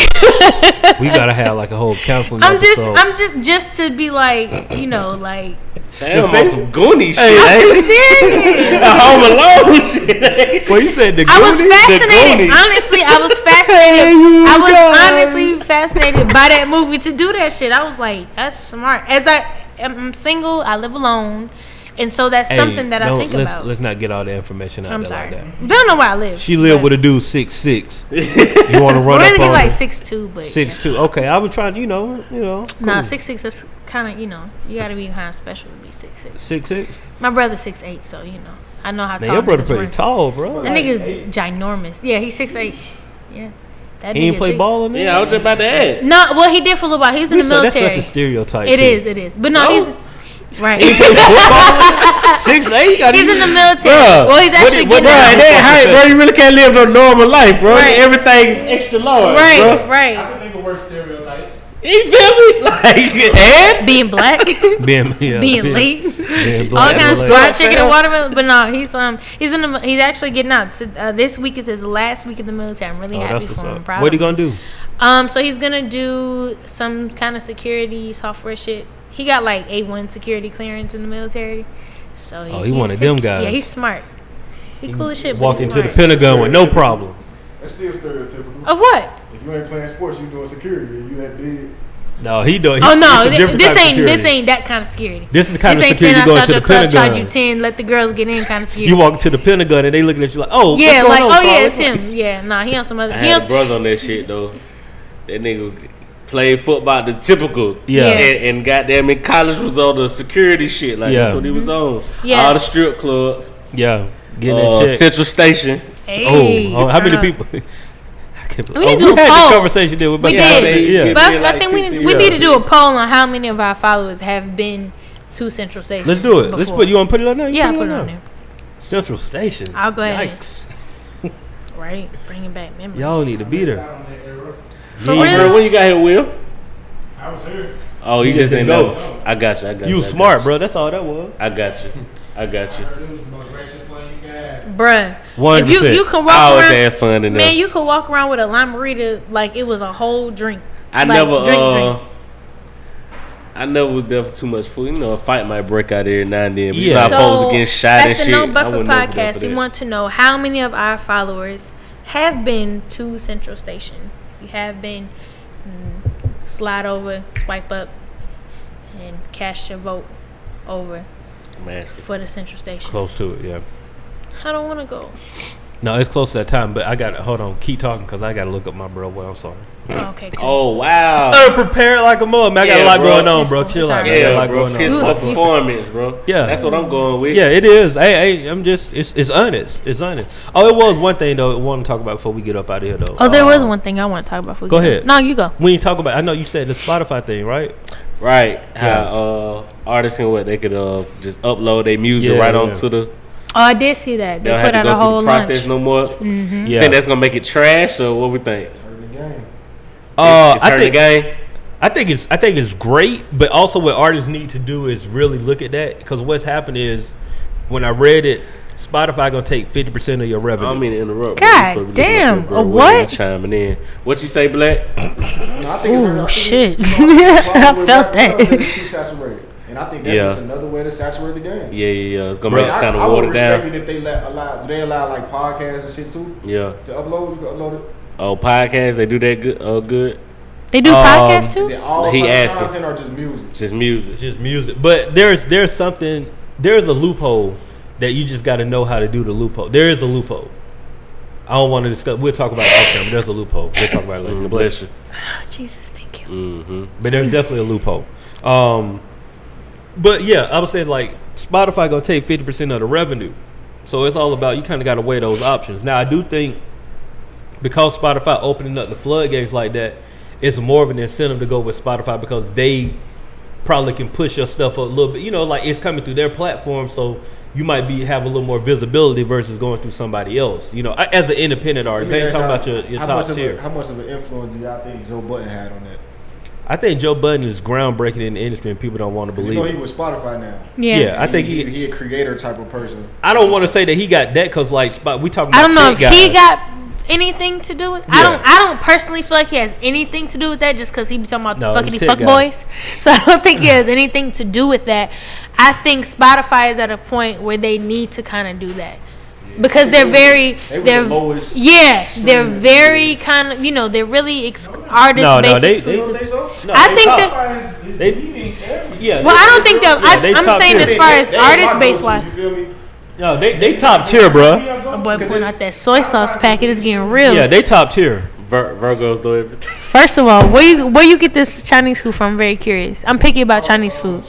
We gotta have like a whole counseling episode. I'm just to be like, like. Damn, on some Goonies shit. I'm serious. Home Alone shit. Well, you said the Goonies. I was fascinated. Honestly, I was fascinated. I was honestly fascinated by that movie to do that shit. I was like, that's smart. As I'm single, I live alone, and so that's something that I think about. Let's not get all the information out I'm there sorry. like that. Don't know where I live. She lived with a dude 6'6". You want to run really up on like her? 6'2", but 6'2". Okay, I was trying. You know. Nah, Cool. 6'6". That's kind of you got to be kind of special to be 6'6". 6'6". My brother's 6'8", so I know how Man, tall. your brother niggas pretty run. tall, bro. That nigga's ginormous. Yeah, he's 6'8". Yeah, that He nigga didn't play ball in there. Yeah, I was just about to ask. No, well, he did for a little while. He's in the That's military. such a stereotype. It too. is. But no, he's right. 6'8". He's in the military. Bruh, Well, he's actually Bro, getting out. that height, bro, you really can't live no normal life, bro. Right. Everything's extra large, Right, bro. I right. can think of worse stereotypes. You feel me? Like, and Being black, being late, being all black, kinds of late. fried chicken and watermelon. But no, he's actually getting out. This week is his last week in the military. I'm really Oh, happy that's what's for him. up. Proud What he of him. gonna do? So he's gonna do some kind of security software shit. He got like A1 security clearance in the military. So He one of them guys. Yeah, he's smart. He cool as shit. Walk But he's into the smart. Pentagon with no problem. That's still stereotypical. Of what? If you ain't playing sports, you doing security. And you that big. No, he doing. Oh no, it's a different this type of ain't security. that kind of security. This is the kind This of ain't security stand going outside to your the club, charge you Pentagon. 10, let the girls get in kind of security. You walk to the Pentagon and they looking at you like, oh, Yeah, what's like, going on, oh yeah, Carl? it's him. Yeah, nah, he on some other. I He had a on, brother on that shit, though. That nigga played football, the typical. Yeah. And goddamn in college was on the security shit. Like, Yeah. that's what he was on. Yeah. All the strip clubs. Yeah, getting that check. Central Station. hey, How many turn up. people? I can't We believe. need to We do a had poll. this conversation there with We my did. Yeah. But Yeah, I like think 16 we need to years. do a poll on how many of our followers have been to Central Station. Let's do it. Let's before. put you want to put it on there. You Yeah, put put it on there. Central Station. I'll go ahead. Yikes. Right, bringing back memories. Y'all need to be there. Down that era. For Yeah. real? When you got here, Will? I was here. Oh, you You just didn't didn't go. know. I got you. You smart, bro. That's all that was. I got you. I heard it was the most ratchet fun you can have. Bruh. 100%. If you can I walk always around, had fun in there. man, you could walk around with a lime burrito like it was a whole drink. I Like, never drink. I never was there for too much food. You know, a fight might break out every now and then. But Yeah. you know how folks So, getting shot and at the shit. No I Buffer wasn't never there podcast, for we that. want to know how many of our followers have been to Central Station. If you have been, slide over, swipe up, and cast your vote over I'm asking. for the Central Station. Close to it, yeah. I don't want to go. No, it's close to that time, but I got to, hold on, keep talking because I got to look up my bro. Well, I'm sorry. Oh, okay, cool. Oh wow. I'm prepared like a mother, man. I got Yeah, a lot bro. going on, It's bro. cool. Chill It's out. alright. I got a Yeah, lot bro. going Piss on. poor performance, bro. Yeah. That's what I'm going with. Yeah, it is. Hey, I'm just, it's honest. It's honest. Oh, it was one thing, though, I want to talk about before we get up out of here, though. Oh, there was one thing I want to talk about. Before we Go get ahead. on. No, you go. When you talk about, I know you said the Spotify thing, right? Right. Yeah. How artists and what they could just upload their music Yeah, right yeah. onto the. Oh, I did see that. They They don't put have to out a go through whole the process lunch. no more. Yeah. Think that's gonna make it trash or what we think? Hurting the game. It's I hurting the think, game. I think it's great, but also what artists need to do is really look at that because what's happened is when I read it, Spotify gonna take 50% of your I revenue. don't mean to interrupt. God bro. You supposed to be looking damn, up there, bro. a Where what? you chiming in? What you say, Black? No, I think Oh, shit. it's I felt that. It's too saturated. And I think that's Yeah. just another way to saturate the game. Yeah. It's gonna Bro, make it kind I of would watered respect down. it if they do they allow like podcasts and shit too Yeah. to upload? You can upload it. Oh, podcasts, they do that good. Good. They do podcasts Is too? it all He type of asking. content or just music? Just music. It's just music, but there's a loophole that you just got to know how to do the loophole. There is a loophole. I don't want to discuss. We'll talk about it off camera. There's a loophole. We'll talk about it later. Bless you. Oh, Jesus, thank you. Mm-hmm. But there's definitely a loophole. But yeah, I would say like Spotify gonna take 50% of the revenue, so it's all about you kind of got to weigh those options. Now I do think because Spotify opening up the floodgates like that, it's more of an incentive to go with Spotify because they probably can push your stuff up a little bit. You know, like it's coming through their platform, so you might have a little more visibility versus going through somebody else. You know, as an independent artist, I ain't talking about your top tier. How much of an influence do y'all think Joe Budden had on that? I think Joe Budden is groundbreaking in the industry, and people don't want to 'Cause believe you know it. he with Spotify now. Yeah. I think he a creator type of person. I don't want to say that he got that because like we talking about I don't know if tech he guys. got anything to do with it. Yeah. I don't personally feel like he has anything to do with that just because he be talking about No, the it's fuckity tech fuck guys. boys. So I don't think he has anything to do with that. I think Spotify is at a point where they need to kind of do that. because they're very They were they're the lowest. yeah they're very kind of they're really artist No, based. they- You don't think so? No, I they think top. that. Is They- leading everything. Yeah. Well, I don't think that. Yeah, they I'm top saying tier. as far as They ain't artist my base go-to, wise. you feel me? No, they top tier, bro. Oh boy, Because pulling it's- out that soy sauce packet is getting real. Yeah, they top tier. Virgos do everything. First of all, where you get this Chinese food from? I'm very curious. I'm picky about Chinese food.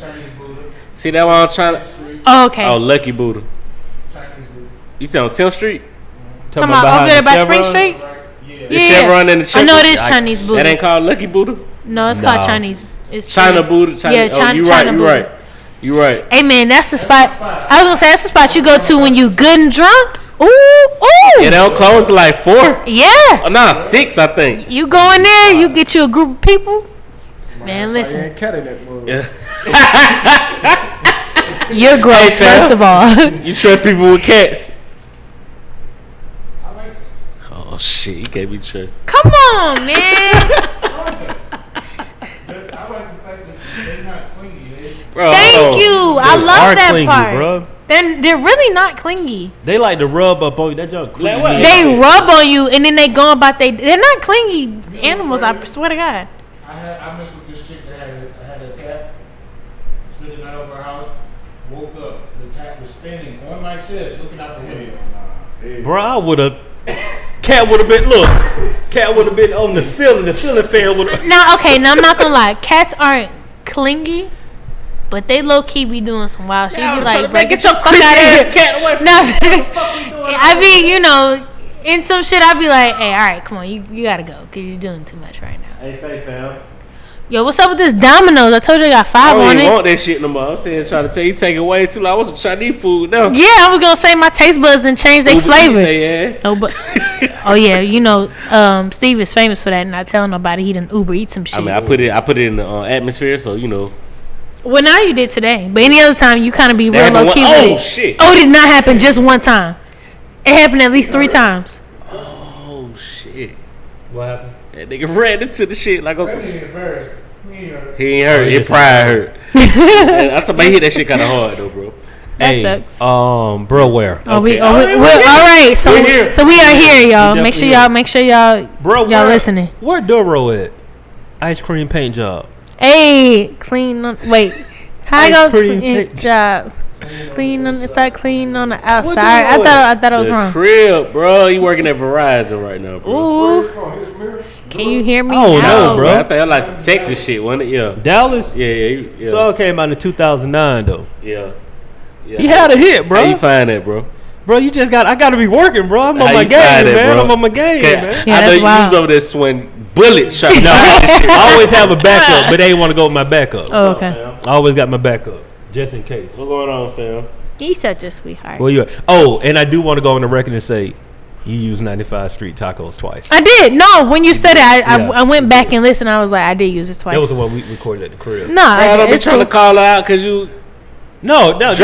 See that one I'm trying to. Oh, okay. Oh, Lucky Buddha. You said on 10th Street? Come on, over there by Spring Street. The Chevron and the I Chevron. know it is Chinese That Buddha. ain't called Lucky Buddha. No, it's No. called Chinese. It's China Buddha. China. Yeah, China- you right. China You Buddha. right. You right. Hey man, that's the spot. I was gonna say that's the spot you go to when you good and drunk. Ooh, ooh. Yeah, they don't close till like 4. Yeah. Oh, nah, 6, I think. You go in there, you get you a group of people. Man, You listen, ain't Katt in that mug. Yeah. you're gross. Hey, fam. First of all, You trust people with cats? Oh shit, you can't be trusted. come on, man. I like the fact that they're not clingy. Bro, Thank you. I They love are that clingy, part. bro. Then they're really not clingy. They like to rub up on you. That junk. Like what? They rub on you and then they go about they're not clingy animals. I swear to God. I messed with this chick that had a cat. Spent the night over her house. Woke up. The cat was spinning on my chest, looking out the window. Bro, I would have. Cat would have been. Look, cat would have been on the ceiling. The ceiling fan would have. Now, okay, now I'm not gonna lie. Cats aren't clingy, but they low key be doing some wild shit. You be like, bro, get your fuck out of here. cat away from No, I mean, in some shit, I'd be like, hey, all right, come on, you gotta go, cause you're doing too much right now. Hey, say fam. Yo, what's up with this Domino's? I told you I got 5 I don't on even it. want that shit no more. I'm saying trying to tell you take away too long. I want some Chinese food now. Yeah, I was gonna say my taste buds and change their Uber Eats flavor. they ass. Oh, but oh yeah, Steve is famous for that, and not telling nobody he done Uber eat some shit. I mean, I put it in the atmosphere, so you know. Well, now you did today, but any other time you kind of be real happened low key one- with oh, it. shit. Oh, it did not happen just one time. It happened at least 3 times. Oh shit! What happened? That nigga ran into the shit like That on. nigga embarrassed. He ain't He ain't hurt. Oh, His yes, pride hurt. I told him he hit that shit kind of hard though, bro. That sucks. Bro, where? Oh, Okay. we're all right. So We're here. so we are here, y'all. We Make sure definitely y'all Bro, y'all where, listening. Where Duro at? Ice cream paint job. Hey, clean on. Wait, how I Ice go cream clean paint. job? Clean on the side, clean on the you outside. I doing? thought it was The wrong. crib, bro. He working at Verizon right now, bro. Ooh, Where's from? Here's from here? can you hear me? Oh, now? no, bro. I think I like some Texas shit, wasn't it? Yeah. Dallas. Yeah. Song came out in 2009 though. Yeah. He had a hit, bro. How you find that, bro? Bro, you just got. I got to be working, bro. I'm on How my you game, find that, man. bro? I'm on my game, Okay, man. Yeah, I know that's you wild. was over there swing bullets trying to find this shit. I always have a backup, but they ain't want to go with my backup. Oh, okay. I always got my backup, just in case. What's going on, fam? He's such a sweetheart. Well, you. Oh, and I do want to go on the record and say, you used 95 Street tacos twice. I did. No, when you said it, Yeah. I went back and listened. I was like, I did use it twice. That was the one we recorded at the crib. No, I don't be it's trying cool. to call her out because you No, No, we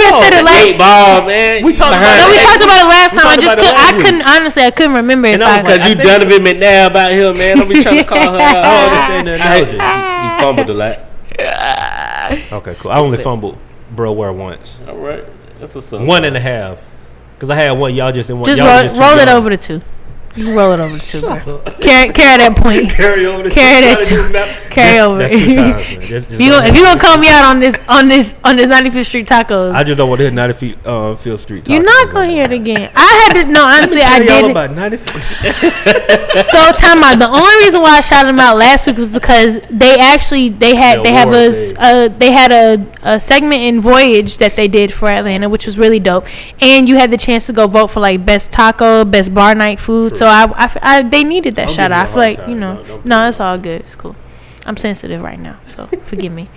had said it eight last. ball, man. We talked about No, we Hey, talked about it last we time. I talked just about it last week. couldn't honestly. I couldn't remember if And I was like, Because you I think- Donovan McNabb about here, man. Don't be trying to call her out. I don't understand the analogy. He fumbled a lot. Okay, cool. I only fumbled bro where once. All right. That's what's up. 1.5. Because I had one, y'all just didn't want. Just y'all roll, just roll too it young. over to 2. You can roll it over to 2, bro. Carry that point. Carry over the Carry that Carry over. That's 2 times, man. Just If you gonna call me out on this 95th Street tacos, I just don't want to hit 90 feet Field Street. you're not gonna hear it again. I had to no, honestly, I Tell y'all did. about 90 feet. So time out. The only reason why I shouted them out last week was because they had a segment in Voyage that they did for Atlanta, which was really dope. And you had the chance to go vote for like best taco, best bar night food. So I they needed that Don't shout give me out. I a feel hard like time, bro. Don't no, it's all good. It's cool. I'm sensitive right now, so forgive me.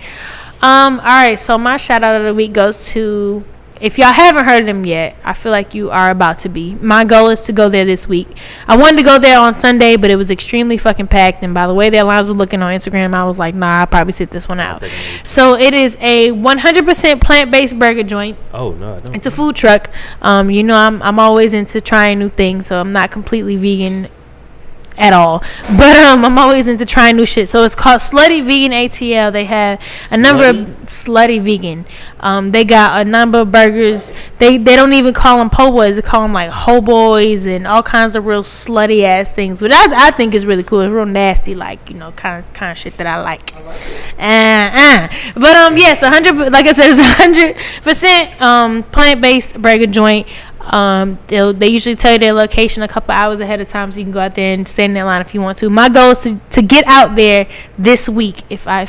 All right. So my shout out of the week goes to. If y'all haven't heard of them yet, I feel like you are about to be. My goal is to go there this week. I wanted to go there on Sunday, but it was extremely fucking packed. And by the way their lines were looking on Instagram, I was like, nah, I'll probably sit this one out. So it is a 100% plant-based burger joint. Oh no, I don't. It's a food truck. I'm always into trying new things, so I'm not completely vegan at all. But I'm always into trying new shit. So it's called Slutty Vegan ATL. They have a number of Slutty Vegan. They got a number of burgers. They don't even call them po' boys. They call them like ho boys and all kinds of real slutty ass things, which I think is really cool. It's real nasty, like, you know, kind of shit that I like. But yes, 100. Like I said, it's 100% plant-based burger joint. They usually tell you their location a couple hours ahead of time, so you can go out there and stand in that line if you want to. My goal is to get out there this week. If I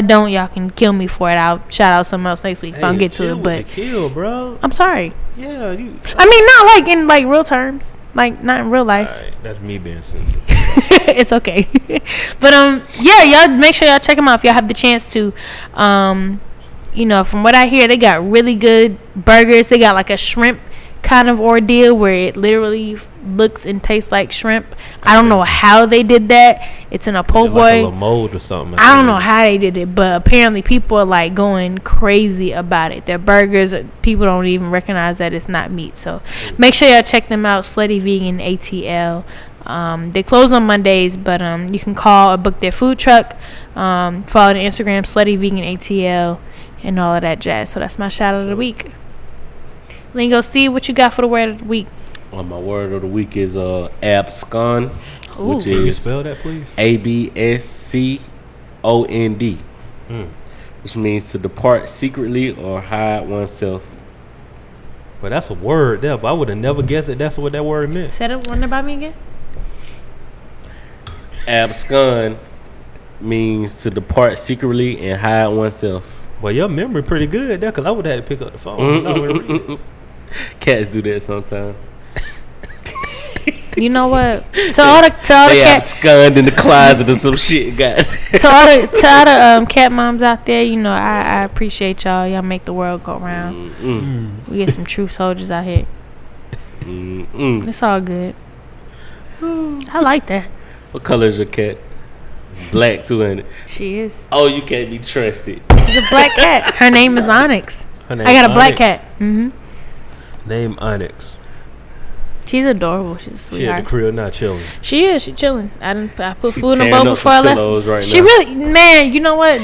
don't, y'all can kill me for it. I'll shout out someone else next week if I don't get to it. But kill, bro. I'm sorry. Yeah, I mean, not like in like real terms, like not in real life. All right, that's me being sensitive. It's okay. But yeah, y'all make sure y'all check them out if y'all have the chance to. You know, from what I hear, they got really good burgers. They got like a shrimp kind of ordeal where it literally looks and tastes like shrimp. I don't know how they did that. It's in a po' boy. Like a little mold or something. I don't know how they did it, but apparently people are like going crazy about it. Their burgers, people don't even recognize that it's not meat. So make sure y'all check them out. Slutty Vegan ATL. They close on Mondays, but you can call or book their food truck. Follow the Instagram Slutty Vegan ATL and all of that jazz. So that's my shout out of the week. Lingo Steve, what you got for the word of the week? Well, my word of the week is abscond, which Can you is spell that, please? ABSCOND, which means to depart secretly or hide oneself. But that's a word there, but I would have never guessed that that's what that word meant. Say it one about me again. Abscond means to depart secretly and hide oneself. Well, your memory pretty good there, because I would have had to pick up the phone. Cats do that sometimes. You know what? To all the cats, abscond in the closet or some shit, guys. to all the cat moms out there, you know, I appreciate y'all. Y'all make the world go round. We get some true soldiers out here. It's all good. I like that. What color is your cat? It's black too, ain't it? She is. Oh, you can't be trusted. She's a black cat. Her name is Onyx. I got a black cat. Name Onyx. She's adorable. She's a She at sweetheart. the crib not chilling. She is. She chilling. I put She food in the tearing bowl up before I some left. pillows right She now. really, man. You know what?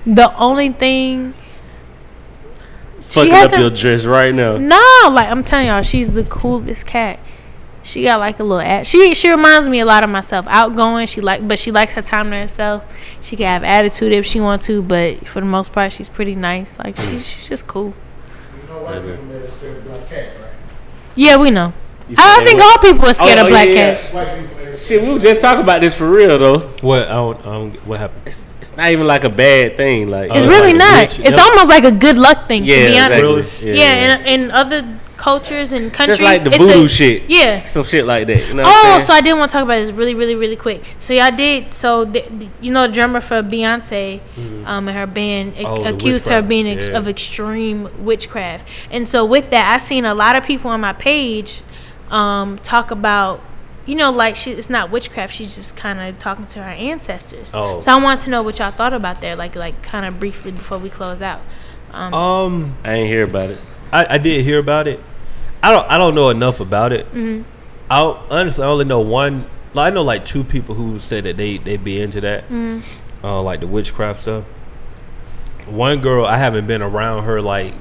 The only thing Fucking has up your dress right now. No, like I'm telling y'all, she's the coolest cat. She got like a little she reminds me a lot of myself. Outgoing, but she likes her time to herself. She can have attitude if she wants to, but for the most part, she's pretty nice. Like she's just cool. You know white people made us scared of black cats, right? Yeah, we know. I think all people are scared of black cats. White people made us Shit, we were just talking about this for real though. What? I don't what happened? It's not even like a bad thing. Like It's Oh, really like a not. witch. It's Yep. almost like a good luck thing, to be honest. exactly. Yeah, and in other cultures and countries, just like the it's voodoo shit. Yeah. Some shit like that. You know what I'm Oh, saying? so I did want to talk about this really quick. So y'all did. So you know, the drummer for Beyonce, and her band the accused her of being witchcraft. Yeah. of extreme witchcraft. And so with that, I seen a lot of people on my page, talk about, you know, like it's not witchcraft. She's just kind of talking to her ancestors. Oh. So I want to know what y'all thought about that, like kind of briefly before we close out. I ain't hear about it. I did hear about it. I don't know enough about it. Honestly, I only know one. I know like two people who said that they be into that, like the witchcraft stuff. One girl, I haven't been around her like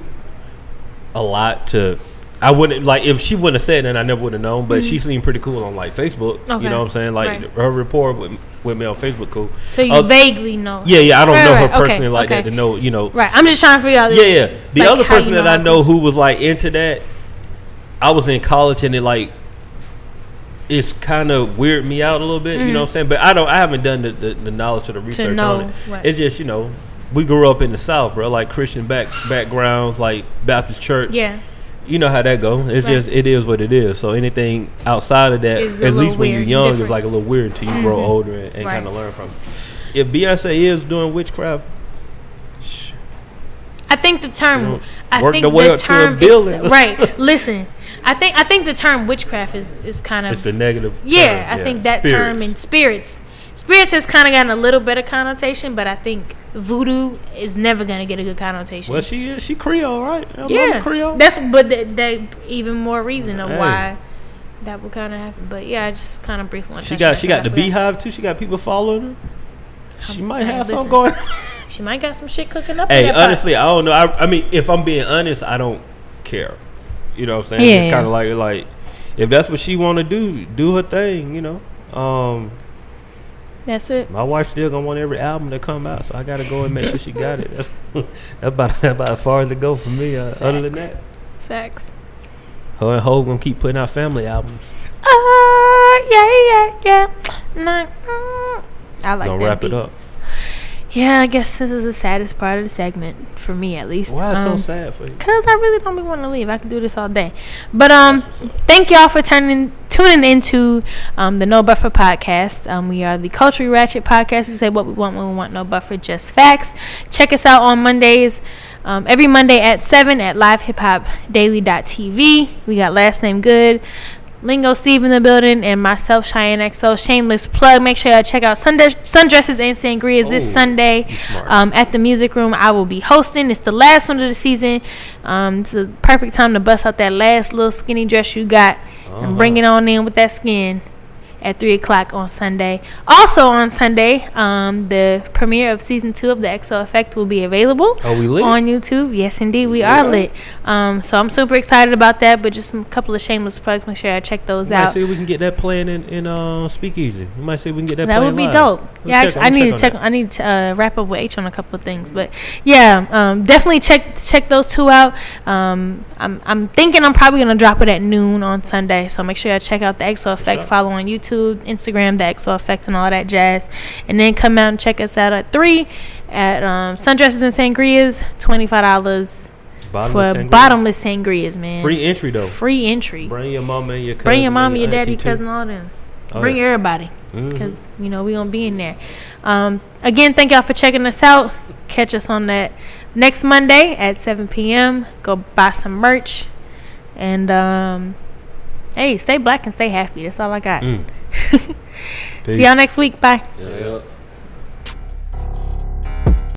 a lot to. I wouldn't like if she wouldn't have said it, then I never would have known. But she seemed pretty cool on like Facebook. Okay. You know what I'm saying? Like Right. her rapport with me on Facebook, cool. So you vaguely know. Yeah. I don't know her Right. personally like Okay. that to know. You know. Right. I'm just trying to figure out. Yeah. The like, other how you person that I how know people- who was like into that, I was in college and it like it's kind of weirded me out a little bit. You know what I'm saying? But I haven't done the knowledge or the research know, on it. right. It's just, you know, we grew up in the South, bro. Like Christian backgrounds, like Baptist church. Yeah. You know how that go. It's Right. just it is what it is. So anything outside of that, Is a at little least when you're weird, young, different. is like a little weird until you grow older and Right. kind of learn from it. If Beyonce is doing witchcraft, I think the term. You know, I work think the way the up to a term. billion. Right. Listen. I think the term witchcraft is kind of. it's the negative. Yeah, term. I think that term and spirits has kind of gotten a little better connotation, but I think voodoo is never gonna get a good connotation. Well, she Creole, right? Her yeah, mama Creole. that's but that even more reason of Hey. why that will kind of happen. But yeah, I just kind of briefly want to. She got the Beehive too. She got people following her. She might have something going. She might got some shit cooking up. Hey, honestly, I don't know. I mean, if I'm being honest, I don't care. You know what I'm saying? Yeah, it's kind of like if that's what she want to do her thing. You know. That's it. My wife's still gonna want every album to come out, so I gotta go and make sure she got it. That's about as far as it go for me. Other than that, facts. Her and Hov gonna keep putting out family albums. Yeah. Nah, I like gonna that wrap beat. it up. Yeah, I guess this is the saddest part of the segment for me, at least. Why is so sad for you? Cause I really don't be wanting to leave. I can do this all day. But thank y'all for tuning into the No Buffer podcast. We are the Culturally Ratchet podcast. We say what we want when we want, no buffer, just facts. Check us out on Mondays. Every Monday at 7 at livehiphopdaily.tv. We got Last Name Good, Lingo Steve in the building, and myself, Chiane XO. Shameless plug. Make sure y'all check out Sundresses and Sangrias this Sunday at the Music Room. I will be hosting. It's the last one of the season. It's a perfect time to bust out that last little skinny dress you got and bring it on in with that skin at 3 o'clock on Sunday. Also on Sunday, the premiere of season 2 of the XO Effect will be available we lit? on YouTube. Yes, indeed, we are lit. So I'm super excited about that. But just a couple of shameless plugs. Make sure I check those out. See if we can get that playing in Speakeasy. We might see if we can get that. That playing would be live. dope. Yeah, Let's I need to check. I need to wrap up with H on a couple of things. But yeah, definitely check those two out. I'm thinking I'm probably gonna drop it at noon on Sunday. So make sure you check out the XO Effect. Follow on YouTube, Instagram, the XO Effect, and all that jazz. And then come out and check us out at 3 at Sundresses and Sangrias. $25 for bottomless sangrias, man. Free entry though. Free entry. Bring your mama and your cousin. Bring your mama, your daddy, auntie, cousin, all them. Oh, Bring yeah. everybody, because we gonna be in there. Again, thank y'all for checking us out. Catch us on that next Monday at 7 p.m. Go buy some merch, and hey, stay black and stay happy. That's all I got. See y'all next week. Bye. Yeah.